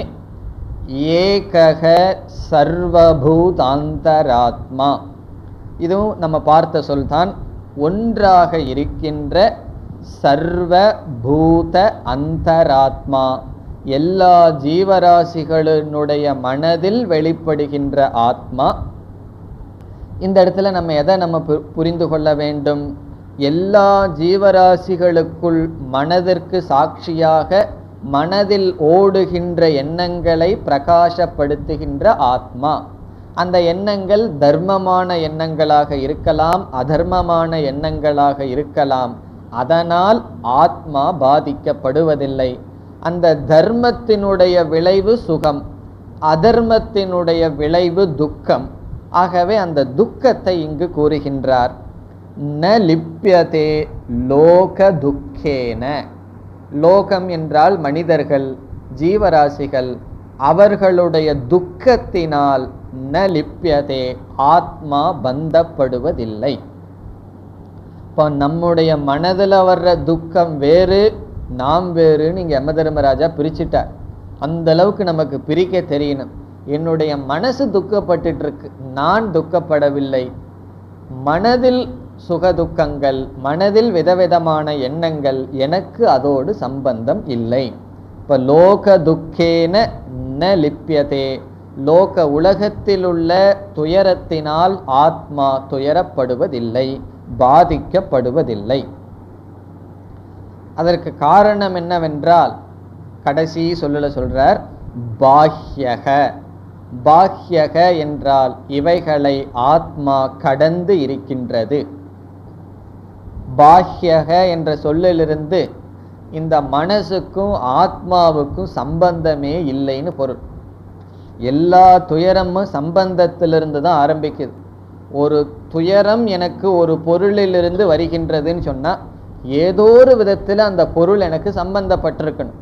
ஏகக சர்வபூதாந்தராத்மா, இதுவும் நம்ம பார்த்த சொல்தான். ஒன்றாக இருக்கின்ற சர்வபூத அந்தராத்மா, எல்லா ஜீவராசிகளினுடைய மனதில் வெளிப்படுகின்ற ஆத்மா. இந்த இடத்துல நம்ம எதை புரிந்து கொள்ள வேண்டும்? எல்லா ஜீவராசிகளுக்குள் மனதிற்கு சாட்சியாக மனதில் ஓடுகின்ற எண்ணங்களை பிரகாசப்படுத்துகின்ற ஆத்மா. அந்த எண்ணங்கள் தர்மமான எண்ணங்களாக இருக்கலாம், அதர்மமான எண்ணங்களாக இருக்கலாம். அதனால் ஆத்மா பாதிக்கப்படுவதில்லை. அந்த தர்மத்தினுடைய விளைவு சுகம், அதர்மத்தினுடைய விளைவு துக்கம். ஆகவே அந்த துக்கத்தை இங்கு கூறுகின்றார். ந லிப்யதே லோக துக்கேன. லோகம் என்றால் மனிதர்கள், ஜீவராசிகள். அவர்களுடைய துக்கத்தினால் ந லிப்யதே, ஆத்மா பந்தப்படுவதில்லை. இப்போ நம்முடைய மனதில் வர்ற துக்கம் வேறு, நாம் வேறுன்னு இங்கே யமதர்மராஜா பிரிச்சுட்டார். அந்த அளவுக்கு நமக்கு பிரிக்க தெரியணும். என்னுடைய மனசு துக்கப்பட்டு இருக்கு, நான் துக்கப்படவில்லை. மனதில் சுகதுக்கங்கள், மனதில் விதவிதமான எண்ணங்கள், எனக்கு அதோடு சம்பந்தம் இல்லை. இப்ப லோக துக்கேன ந லிப்யதே, லோக உலகத்தில் உள்ள துயரத்தினால் ஆத்மா துயரப்படுவதில்லை, பாதிக்கப்படுவதில்லை. அதற்கு காரணம் என்னவென்றால் கடைசி சொல்லல சொல்றார், பாஹ்யக. பாஹ்யக என்றால் இவைகளை ஆத்மா கடந்து இருக்கின்றது. பாஹ்யக என்ற சொல்லிலிருந்து இந்த மனசுக்கும் ஆத்மாவுக்கும் சம்பந்தமே இல்லைன்னு பொருள். எல்லா துயரமும் சம்பந்தத்திலிருந்து தான் ஆரம்பிக்குது. ஒரு துயரம் எனக்கு ஒரு பொருளிலிருந்து வருகின்றதுன்னு சொன்னா ஏதோ ஒரு விதத்தில் அந்த பொருள் எனக்கு சம்பந்தப்பட்டிருக்கணும்.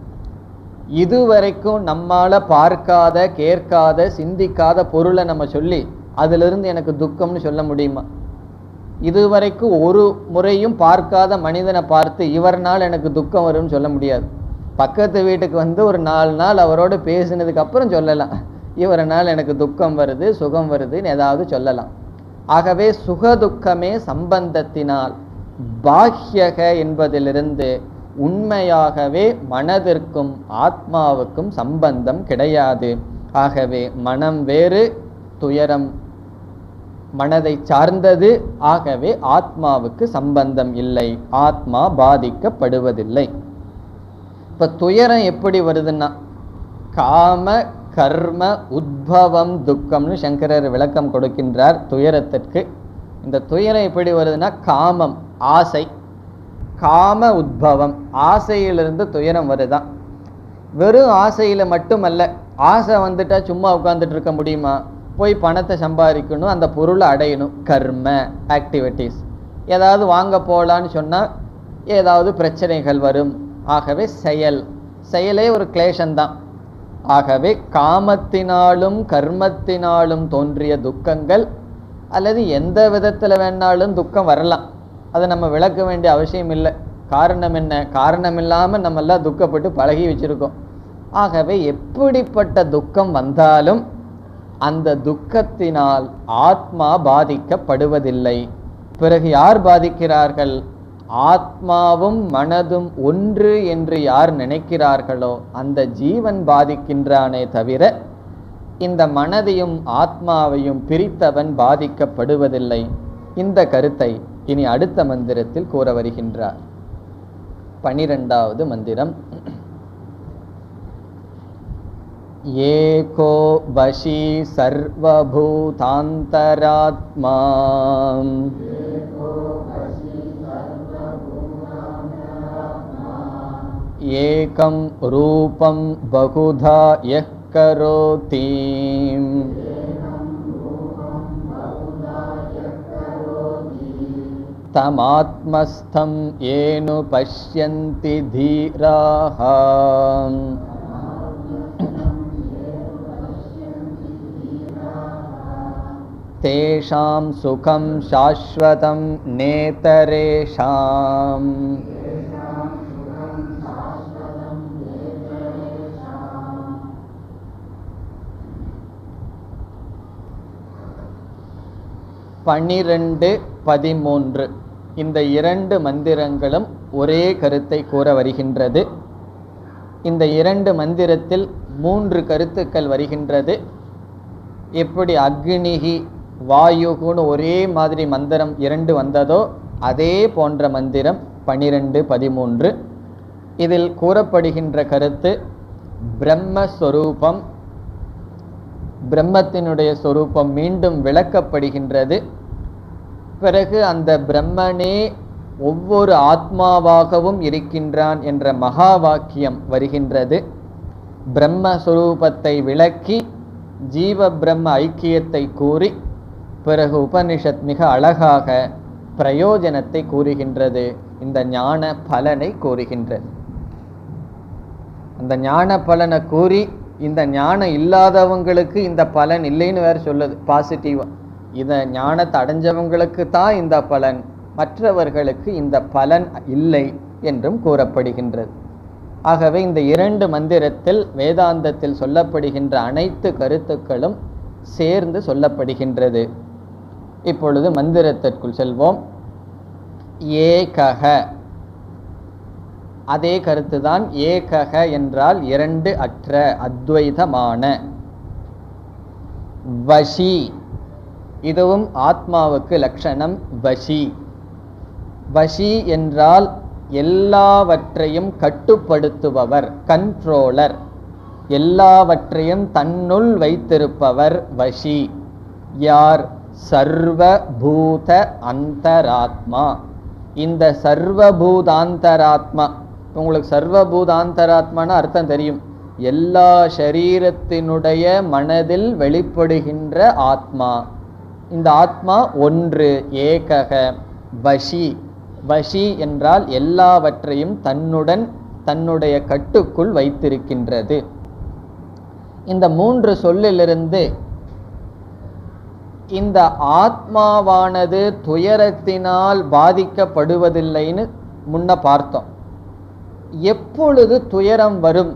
இதுவரைக்கும் நம்மால பார்க்காத, கேட்காத, சிந்திக்காத பொருளை நம்ம சொல்லி அதிலிருந்து எனக்கு துக்கம்னு சொல்ல முடியுமா? இதுவரைக்கும் ஒரு முறையும் பார்க்காத மனிதனை பார்த்து இவர்னால் எனக்கு துக்கம் வரும்னு சொல்ல முடியாது. பக்கத்து வீட்டுக்கு வந்து ஒரு 4 நாள் அவரோடு பேசினதுக்கு அப்புறம் சொல்லலாம், இவரனால் எனக்கு துக்கம் வருது, சுகம் வருதுன்னு ஏதாவது சொல்லலாம். ஆகவே சுகதுக்கமே சம்பந்தத்தினால் பாஹ்யக என்பதிலிருந்து உண்மையாகவே மனதிற்கும் ஆத்மாவுக்கும் சம்பந்தம் கிடையாது. ஆகவே மனம் வேறு, துயரம் மனதை சார்ந்தது. ஆகவே ஆத்மாவுக்கு சம்பந்தம் இல்லை, ஆத்மா பாதிக்கப்படுவதில்லை. இப்ப துயரம் எப்படி வருதுன்னா காம கர்ம உத்பவம் துக்கம்னு சங்கரர் விளக்கம் கொடுக்கின்றார் துயரத்திற்கு. இந்த துயரம் எப்படி வருதுன்னா காமம், ஆசை. காம உத்பவம், ஆசையிலிருந்து துயரம் வருதான். வெறும் ஆசையில மட்டுமல்ல, ஆசை வந்துட்டா சும்மா உட்கார்ந்துட்டு இருக்க முடியுமா? போய் பணத்தை சம்பாதிக்கணும், அந்த பொருளை அடையணும், கர்ம ஆக்டிவிட்டீஸ். ஏதாவது வாங்க போகலான்னு சொன்னா ஏதாவது பிரச்சனைகள் வரும். ஆகவே செயலே ஒரு கிளேஷன்தான். ஆகவே காமத்தினாலும் கர்மத்தினாலும் தோன்றிய துக்கங்கள், அல்லது எந்த விதத்துல வேணாலும் துக்கம் வரலாம். அதை நம்ம விளக்க வேண்டிய அவசியம் இல்லை. காரணம் என்ன? காரணம் இல்லாம நம்ம எல்லாம் துக்கப்பட்டு பழகி வச்சிருக்கோம். ஆகவே எப்படிப்பட்ட துக்கம் வந்தாலும் அந்த துக்கத்தினால் ஆத்மா பாதிக்கப்படுவதில்லை. பிறகு யார் பாதிக்கிறார்கள்? ஆத்மாவும் மனதும் ஒன்று என்று யார் நினைக்கிறார்களோ அந்த ஜீவன் பாதிக்கின்றானே தவிர இந்த மனதையும் ஆத்மாவையும் பிரித்தவன் பாதிக்கப்படுவதில்லை. இந்த கருத்தை இனி அடுத்த மந்திரத்தில் கூற வருகின்றார். 12வது மந்திரம். ஏகோ வசி சர்வபூதாந்தராத்மா ஏகம் ரூபம் பகுதா யக் கரோதி தமாத்மஸ்தம் ஏனு பஷ்யந்தி தீராஹ தேஷாம் சுகம் சாஸ்வதம் நேதரேஷாம் பன்னிரண்டு 13 இந்த 2 மந்திரங்களும் ஒரே கருத்தை கூற வருகின்றது. இந்த 2 மந்திரத்தில் 3 கருத்துக்கள் வருகின்றது. எப்படி அக்னிஹி வாயுகுன்னு ஒரே மாதிரி மந்திரம் 2 வந்ததோ அதே போன்ற மந்திரம் 12, 13. இதில் கூறப்படுகின்ற கருத்து பிரம்மஸ்வரூபம், பிரம்மத்தினுடைய சொரூபம் மீண்டும் விளக்கப்படுகின்றது. பிறகு அந்த பிரம்மனே ஒவ்வொரு ஆத்மாவாகவும் இருக்கின்றான் என்ற மகா வாக்கியம் வருகின்றது. பிரம்மஸ்வரூபத்தை விளக்கி ஜீவ பிரம்ம ஐக்கியத்தை கூறி பிறகு உபனிஷத் மிக அழகாக பிரயோஜனத்தை கூறுகின்றது. இந்த ஞான பலனை கூறுகின்றது. அந்த ஞான பலனை கூறி இந்த ஞானம் இல்லாதவங்களுக்கு இந்த பலன் இல்லைன்னு வேற சொல்லுது பாசிட்டிவா. இத ஞானத்தை அடைஞ்சவங்களுக்கு தான் இந்த பலன், மற்றவர்களுக்கு இந்த பலன் இல்லை என்றும் கூறப்படுகின்றது. ஆகவே இந்த 2 மந்திரத்தில் வேதாந்தத்தில் சொல்லப்படுகின்ற அனைத்து கருத்துக்களும் சேர்ந்து சொல்லப்படுகின்றது. இப்பொழுது மந்திரத்திற்குள் செல்வோம். ஏகக, அதே கருத்துதான். ஏகக என்றால் 2 அற்ற, அத்வைதமான. வஷி, இதுவும் ஆத்மாவுக்கு லட்சணம். வஷி, வஷி என்றால் எல்லாவற்றையும் கட்டுப்படுத்துபவர், கண்ட்ரோலர். எல்லாவற்றையும் தன்னுள் வைத்திருப்பவர் வஷி. யார்? சர்வபூத அந்தராத்மா. இந்த சர்வபூதாந்தராத்மா, உங்களுக்கு சர்வபூதாந்தராத்மான அர்த்தம் தெரியும். எல்லா ஷரீரத்தினுடைய மனதில் வெளிப்படுகின்ற ஆத்மா. இந்த ஆத்மா ஒன்று, ஏகக, வஷி. வஷி என்றால் எல்லாவற்றையும் தன்னுடன் தன்னுடைய கட்டுக்குள் வைத்திருக்கின்றது. இந்த 3 சொல்லிலிருந்து இந்த ஆத்மாவானது துயரத்தினால் பாதிக்கப்படுவதில்லைன்னு முன்ன பார்த்தோம். எப்பொழுது துயரம் வரும்?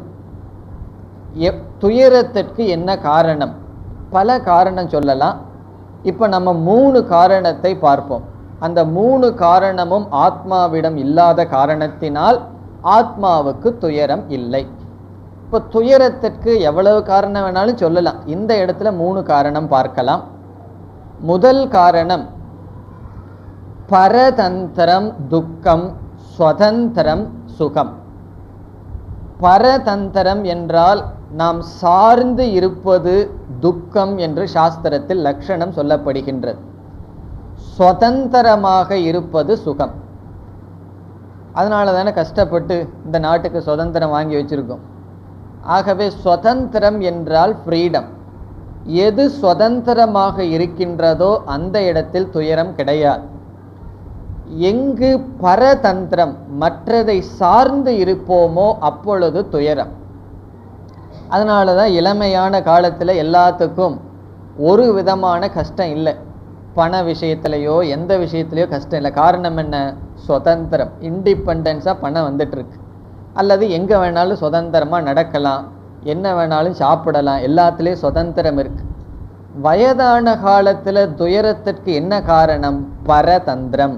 துயரத்திற்கு என்ன காரணம்? பல காரணம் சொல்லலாம். இப்போ நம்ம 3 காரணத்தை பார்ப்போம். அந்த 3 காரணமும் ஆத்மாவிடம் இல்லாத காரணத்தினால் ஆத்மாவுக்கு துயரம் இல்லை. இப்போ துயரத்திற்கு எவ்வளவு காரணம் வேணாலும் சொல்லலாம். இந்த இடத்துல 3 காரணம் பார்க்கலாம். முதல் காரணம் பரதந்திரம் துக்கம், ஸ்வதந்திரம் சுகம். பரதந்திரம் என்றால் நாம் சார்ந்து இருப்பது துக்கம் என்று சாஸ்திரத்தில் லட்சணம் சொல்லப்படுகின்றது. சுதந்திரமாக இருப்பது சுகம். அதனால தானே கஷ்டப்பட்டு இந்த நாட்டுக்கு சுதந்திரம் வாங்கி வச்சிருக்கோம். ஆகவே சுதந்திரம் என்றால் ஃப்ரீடம். எது சுதந்திரமாக இருக்கின்றதோ அந்த இடத்தில் துயரம் கிடையாது. எங்கு பரதந்திரம், மற்றதை சார்ந்து இருப்போமோ அப்பொழுது துயரம். அதனால தான் இளமையான காலத்தில் எல்லாத்துக்கும் ஒரு விதமான கஷ்டம் இல்லை. பண விஷயத்திலையோ எந்த விஷயத்திலையோ கஷ்டம் இல்லை. காரணம் என்ன? சுதந்திரம், இண்டிபெண்டன்ஸாக பணம் வந்துட்டு இருக்கு. அல்லது எங்கே வேணாலும் சுதந்திரமாக நடக்கலாம், என்ன வேணாலும் சாப்பிடலாம், எல்லாத்துலேயும் சுதந்திரம் இருக்கு. வயதான காலத்தில் துயரத்திற்கு என்ன காரணம்? பரதந்திரம்.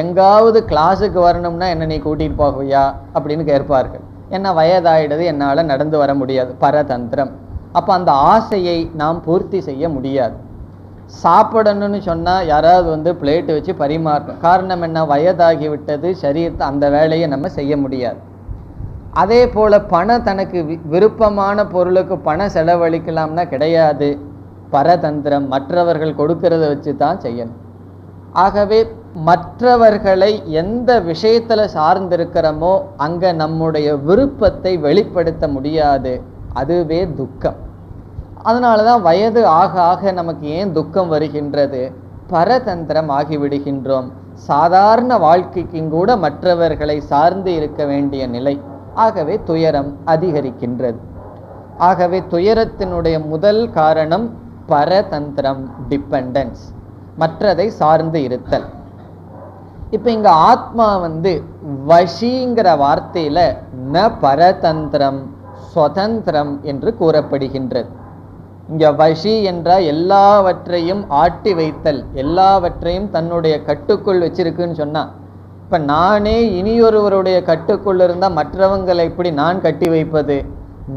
எங்காவது கிளாஸுக்கு வரணும்னா என்ன நீ கூட்டிகிட்டு போகவையா அப்படின்னு கேட்பார்கள். என்ன வயதாயிடுது, என்னால் நடந்து வர முடியாது, பரதந்திரம். அப்போ அந்த ஆசையை நாம் பூர்த்தி செய்ய முடியாது. சாப்பிடணும்னு சொன்னால் யாராவது பிளேட்டு வச்சு பரிமாறணும். காரணம் என்ன? வயதாகி விட்டது, சரீரத்தை அந்த வேலையை நம்ம செய்ய முடியாது. அதே போல் பணம், தனக்கு விருப்பமான பொருளுக்கு பணம் செலவழிக்கலாம்னா கிடையாது, பரதந்திரம். மற்றவர்கள் கொடுக்கறத வச்சு தான் செய்யணும். ஆகவே மற்றவர்களை எந்த விஷயத்தில் சார்ந்திருக்கிறோமோ அங்கே நம்முடைய விருப்பத்தை வெளிப்படுத்த முடியாது, அதுவே துக்கம். அதனால தான் வயது ஆக ஆக நமக்கு ஏன் துக்கம் வருகின்றது? பரதந்திரம் ஆகிவிடுகின்றோம். சாதாரண வாழ்க்கைக்கும் கூட மற்றவர்களை சார்ந்து இருக்க வேண்டிய நிலை. ஆகவே துயரம் அதிகரிக்கின்றது. ஆகவே துயரத்தினுடைய முதல் காரணம் பரதந்திரம், டிபெண்டன்ஸ், மற்றதை சார்ந்து இருத்தல். இப்போ இங்க ஆத்மா வஷிங்கிற வார்த்தையில ந பரதந்திரம் சுதந்திரம் என்று கூறப்படுகின்றது. இங்க வஷி என்ற எல்லாவற்றையும் ஆட்டி வைத்தல், எல்லாவற்றையும் தன்னுடைய கட்டுக்குள் வச்சிருக்குன்னு சொன்னா, இப்ப நானே இனியொருவருடைய கட்டுக்குள் இருந்தால் மற்றவங்களை எப்படி நான் கட்டி வைப்பது?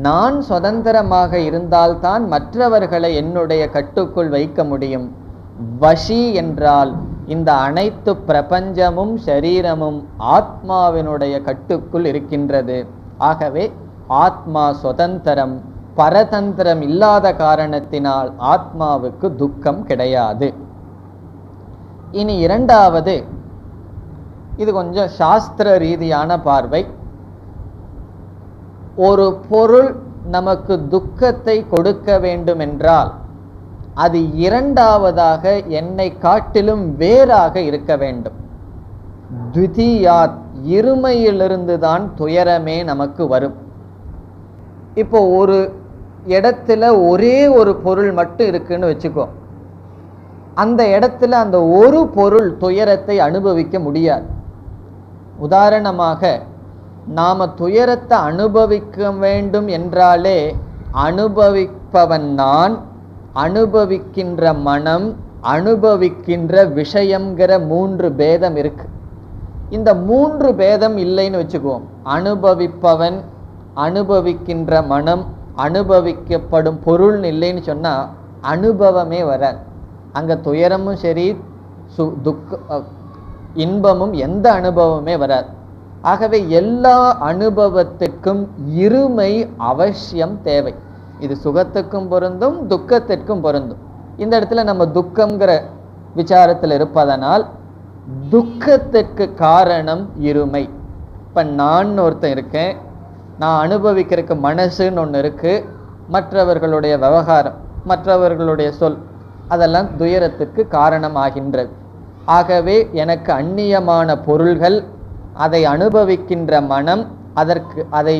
நான் சுதந்திரமாக இருந்தால்தான் மற்றவர்களை என்னுடைய கட்டுக்குள் வைக்க முடியும். வஷி என்றால் இந்த அனைத்து பிரபஞ்சமும் சரீரமும் ஆத்மாவினுடைய கட்டுக்குள் இருக்கின்றது. ஆகவே ஆத்மா சுதந்திரம், பரதந்திரம் இல்லாத காரணத்தினால் ஆத்மாவுக்கு துக்கம் கிடையாது. இனி இரண்டாவது, இது கொஞ்சம் சாஸ்திர ரீதியான பார்வை. ஒரு பொருள் நமக்கு துக்கத்தை கொடுக்க வேண்டும் என்றால் அது இரண்டாவதாக என்னை காட்டிலும் வேறாக இருக்க வேண்டும். த்விதீயாத், இருமையிலிருந்து தான் துயரமே நமக்கு வரும். இப்போ ஒரு இடத்துல ஒரே ஒரு பொருள் மட்டும் இருக்குன்னு வச்சுக்கோ, அந்த இடத்துல அந்த ஒரு பொருள் துயரத்தை அனுபவிக்க முடியாது. உதாரணமாக நாம துயரத்தை அனுபவிக்க வேண்டும் என்றாலே அனுபவிப்பவன் நான், அனுபவிக்கின்ற மனம், அனுபவிக்கின்ற விஷயம்ங்கிற 3 பேதம் இருக்கு. இந்த 3 பேதம் இல்லைன்னு வச்சுக்குவோம். அனுபவிப்பவன், அனுபவிக்கின்ற மனம், அனுபவிக்கப்படும் பொருள் இல்லைன்னு சொன்னா அனுபவமே வராது. அங்க துயரமும் சரி, இன்பமும், எந்த அனுபவமே வராது. ஆகவே எல்லா அனுபவத்திற்கும் இருமை அவசியம் தேவை. இது சுகத்துக்கும் பொருந்தும், துக்கத்திற்கும் பொருந்தும். இந்த இடத்துல நம்ம துக்கம்ங்கிற விசாரத்தில் இருப்பதனால் துக்கத்திற்கு காரணம் இருமை. இப்ப நான் ஒருத்தன் இருக்கேன், நான் அனுபவிக்கிறதுக்கு மனசுன்னு ஒன்று இருக்கு, மற்றவர்களுடைய விவகாரம், மற்றவர்களுடைய சொல், அதெல்லாம் துயரத்துக்கு காரணமாகின்றது. ஆகவே எனக்கு அந்நியமான பொருள்கள், அதை அனுபவிக்கின்ற மனம், அதை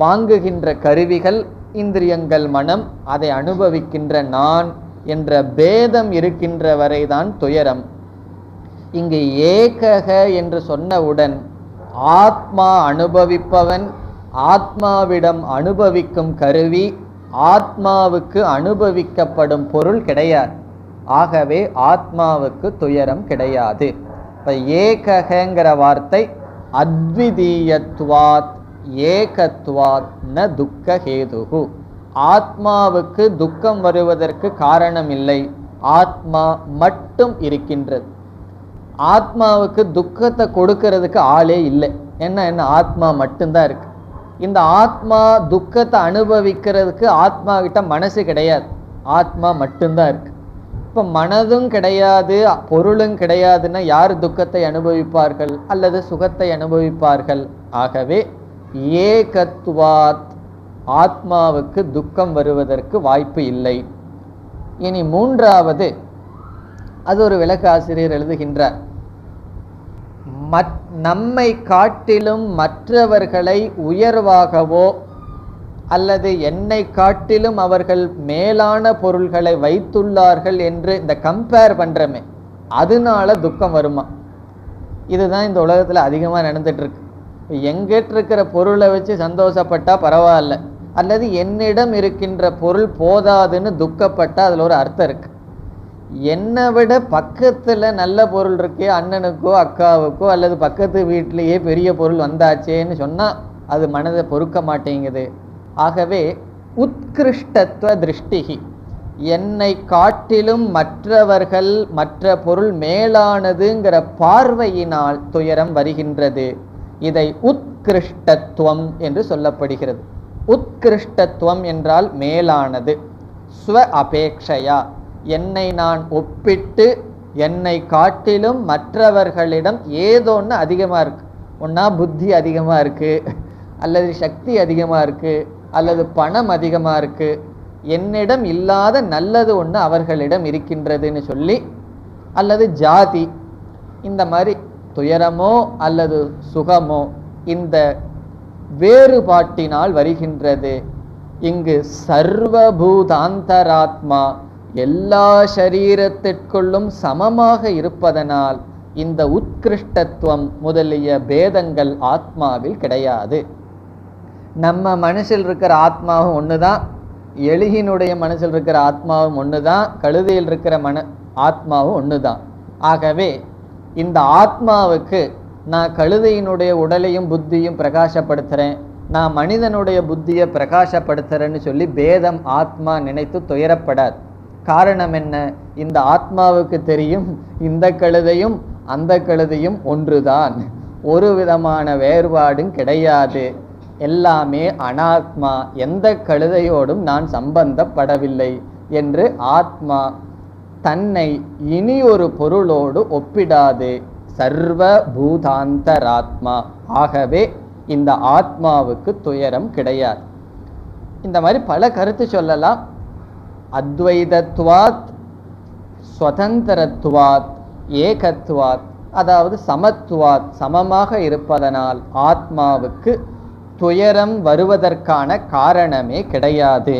வாங்குகின்ற கருவிகள், இந்திரியங்கள், மனம், அதை அனுபவிக்கின்ற நான் என்ற பேதம் இருக்கின்ற வரைதான் துயரம். இங்கு ஏகக என்று சொன்னவுடன் ஆத்மா அனுபவிப்பவன், ஆத்மாவிடம் அனுபவிக்கும் கருவி, ஆத்மாவுக்கு அனுபவிக்கப்படும் பொருள் கிடையாது. ஆகவே ஆத்மாவுக்கு துயரம் கிடையாது. இப்ப ஏகங்கிற வார்த்தை அத்விதீயத்வாத் ஏகத்வாத் ந துக்க ஹேதுகு. ஆத்மாவுக்கு துக்கம் வருவதற்கு காரணம் இல்லை, ஆத்மா மட்டும் இருக்கின்றது. ஆத்மாவுக்கு துக்கத்தை கொடுக்கிறதுக்கு ஆளே இல்லை. என்ன ஆத்மா மட்டும்தான் இருக்கு. இந்த ஆத்மா துக்கத்தை அனுபவிக்கிறதுக்கு ஆத்மா கிட்ட மனசு கிடையாது, ஆத்மா மட்டும்தான் இருக்கு. இப்ப மனதும் கிடையாது, பொருளும் கிடையாதுன்னா யார் துக்கத்தை அனுபவிப்பார்கள் அல்லது சுகத்தை அனுபவிப்பார்கள்? ஆகவே ஏகத்வாத் ஆத்மாவுக்கு துக்கம் வருவதற்கு வாய்ப்பு இல்லை. இனி 3வது, அது ஒரு விளக்காசிரியர் எழுதுகின்றார். நம்மை காட்டிலும் மற்றவர்களை உயர்வாகவோ அல்லது என்னை காட்டிலும் அவர்கள் மேலான பொருள்களை வைத்துள்ளார்கள் என்று இந்த கம்பேர் பண்றமே, அதனால துக்கம் வருமா? இதுதான் இந்த உலகத்துல அதிகமா நடந்துட்டு இருக்கு. எங்கிட்ட இருக்கிற பொருளை வச்சு சந்தோஷப்பட்டா பரவாயில்ல, அல்லது என்னிடம் இருக்கின்ற பொருள் போதாதுன்னு துக்கப்பட்டா அதுல ஒரு அர்த்தம் இருக்கு. என்னை விட பக்கத்துல நல்ல பொருள் இருக்கே, அண்ணனுக்கோ அக்காவுக்கோ அல்லது பக்கத்து வீட்டிலேயே பெரிய பொருள் வந்தாச்சேன்னு சொன்னா அது மனதை பொறுக்க மாட்டேங்குது. ஆகவே உத்கிருஷ்டத்துவ திருஷ்டிகி, என்னை காட்டிலும் மற்றவர்கள், மற்ற பொருள் மேலானதுங்கிற பார்வையினால் துயரம் வருகின்றது. இதை உத்கிருஷ்டத்துவம் என்று சொல்லப்படுகிறது. உத்கிருஷ்டத்துவம் என்றால் மேலானது. ஸ்வ அபேக்ஷையா, என்னை நான் ஒப்பிட்டு என்னை காட்டிலும் மற்றவர்களிடம் ஏதோன்னு அதிகமாக இருக்கு. ஒன்றா புத்தி அதிகமாக இருக்கு, அல்லது சக்தி அதிகமாக இருக்கு, அல்லது பணம் அதிகமாக இருக்கு, என்னிடம் இல்லாத நல்லது ஒன்று அவர்களிடம் இருக்கின்றதுன்னு சொல்லி, அல்லது ஜாதி, இந்த மாதிரி துயரமோ அல்லது சுகமோ இந்த வேறுபாட்டினால் வருகின்றது. இங்கு சர்வபூதாந்தராத்மா எல்லா சரீரத்திற்குள்ளும் சமமாக இருப்பதனால் இந்த உத்கிருஷ்டத்துவம் முதலிய பேதங்கள் ஆத்மாவில் கிடையாது. நம்ம மனசில் இருக்கிற ஆத்மாவும் ஒண்ணுதான், எலியினுடைய மனசில் இருக்கிற ஆத்மாவும் ஒண்ணுதான், கழுதையில் இருக்கிற ஆத்மாவும் ஒண்ணுதான். ஆகவே இந்த ஆத்மாவுக்கு நான் கழுதையினுடைய உடலையும் புத்தியும் பிரகாசப்படுத்துறேன், நான் மனிதனுடைய புத்தியை பிரகாசப்படுத்துறேன்னு சொல்லி பேதம் ஆத்மா நினைத்து துயரப்படாது. காரணம் என்ன? இந்த ஆத்மாவுக்கு தெரியும் இந்த கழுதையும் அந்த கழுதையும் ஒன்றுதான், ஒரு விதமான வேறுபாடும் கிடையாது, எல்லாமே அனாத்மா, எந்த கழுதையோடும் நான் சம்பந்தப்படவில்லை என்று ஆத்மா தன்னை இனி ஒரு பொருளோடு ஒப்பிடாது. சர்வ பூதாந்தராத்மா. ஆகவே இந்த ஆத்மாவுக்கு துயரம் கிடையாது. இந்த மாதிரி பல கருத்து சொல்லலாம். அத்வைதத்வாத், ஸ்வதந்திரத்வாத், ஏகத்வாத், அதாவது சமத்துவாத், சமமாக இருப்பதனால் ஆத்மாவுக்கு துயரம் வருவதற்கான காரணமே கிடையாது.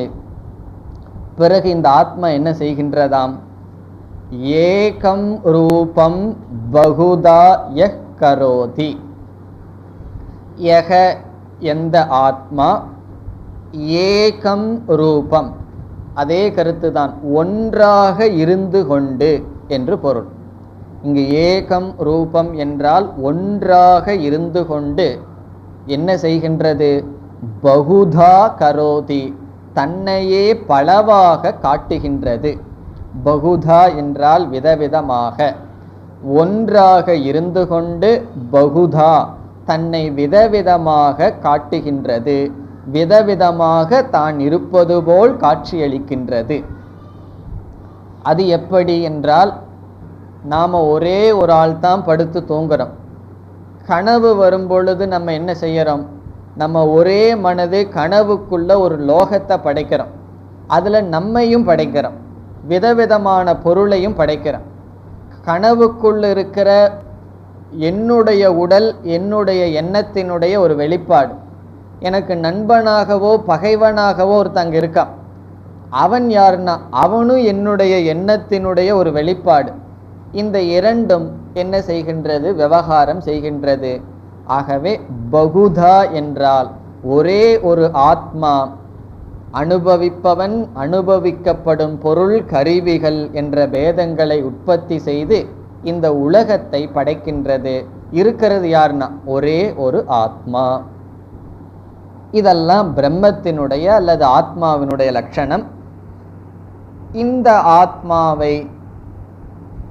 பிறகு இந்த ஆத்மா என்ன செய்கின்றதாம்? ஏகம் ரூபம் பகுதா யஹ் கரோதி. யக எந்த ஆத்மா, ஏகம் ரூபம் அதே கருத்துதான், ஒன்றாக இருந்து கொண்டு என்று பொருள். இங்கு ஏகம் ரூபம் என்றால் ஒன்றாக இருந்து கொண்டு என்ன செய்கின்றது? பகுதா கரோதி, தன்னையே பலவாக காட்டுகின்றது. பகுதா என்றால் விதவிதமாக, ஒன்றாக இருந்து கொண்டு பகுதா தன்னை விதவிதமாக காட்டுகின்றது, விதவிதமாக தான் இருப்பது போல் காட்சியளிக்கின்றது. அது எப்படி என்றால், நாம் ஒரே ஒரு ஆள் தான் படுத்து தூங்குறோம். கனவு வரும் பொழுது நம்ம என்ன செய்யறோம்? நம்ம ஒரே மனது கனவுக்குள்ள ஒரு லோகத்தை படைக்கிறோம், அதில் நம்மையும் படைக்கிறோம், விதவிதமான பொருளையும் படைக்கிறோம். கனவுக்குள்ள இருக்கிற என்னுடைய உடல் என்னுடைய எண்ணத்தினுடைய ஒரு வெளிப்பாடு. எனக்கு நண்பனாகவோ பகைவனாகவோ ஒருத்தங்க இருக்கான், அவன் யாருன்னா அவனும் என்னுடைய எண்ணத்தினுடைய ஒரு வெளிப்பாடு. இந்த இரண்டும் என்ன செய்கின்றது? விவகாரம் செய்கின்றது. ஆகவே பகுதா என்றால் ஒரே ஒரு ஆத்மா, அனுபவிப்பவன் அனுபவிக்கப்படும் பொருள் கருவிகள் என்ற பேதங்களை உற்பத்தி செய்து இந்த உலகத்தை படைக்கின்றது. இருக்கிறது யாருன்னா ஒரே ஒரு ஆத்மா. இதெல்லாம் பிரம்மத்தினுடைய அல்லது ஆத்மாவினுடைய லட்சணம். இந்த ஆத்மாவை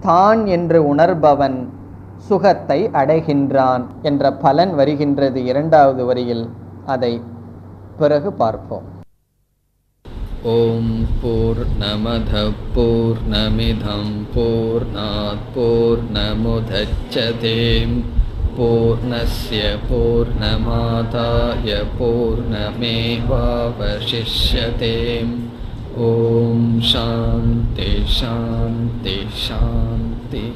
தான் என்று உணர்பவன் சுகத்தை அடைகின்றான் என்ற பலன் வருகின்றது இரண்டாவது வரியில். அதை பிறகு பார்ப்போம். ஓம் பூர்ணமத பூர்ணமிதம் பூர்ணாத் பூர்ணமுதச்யதே பூர்ணஸ்ய பூர்ணமாதாய பூர்ணமேவாவசிஷ்யதே. ஓம் சாந்தி சாந்தி சாந்தி.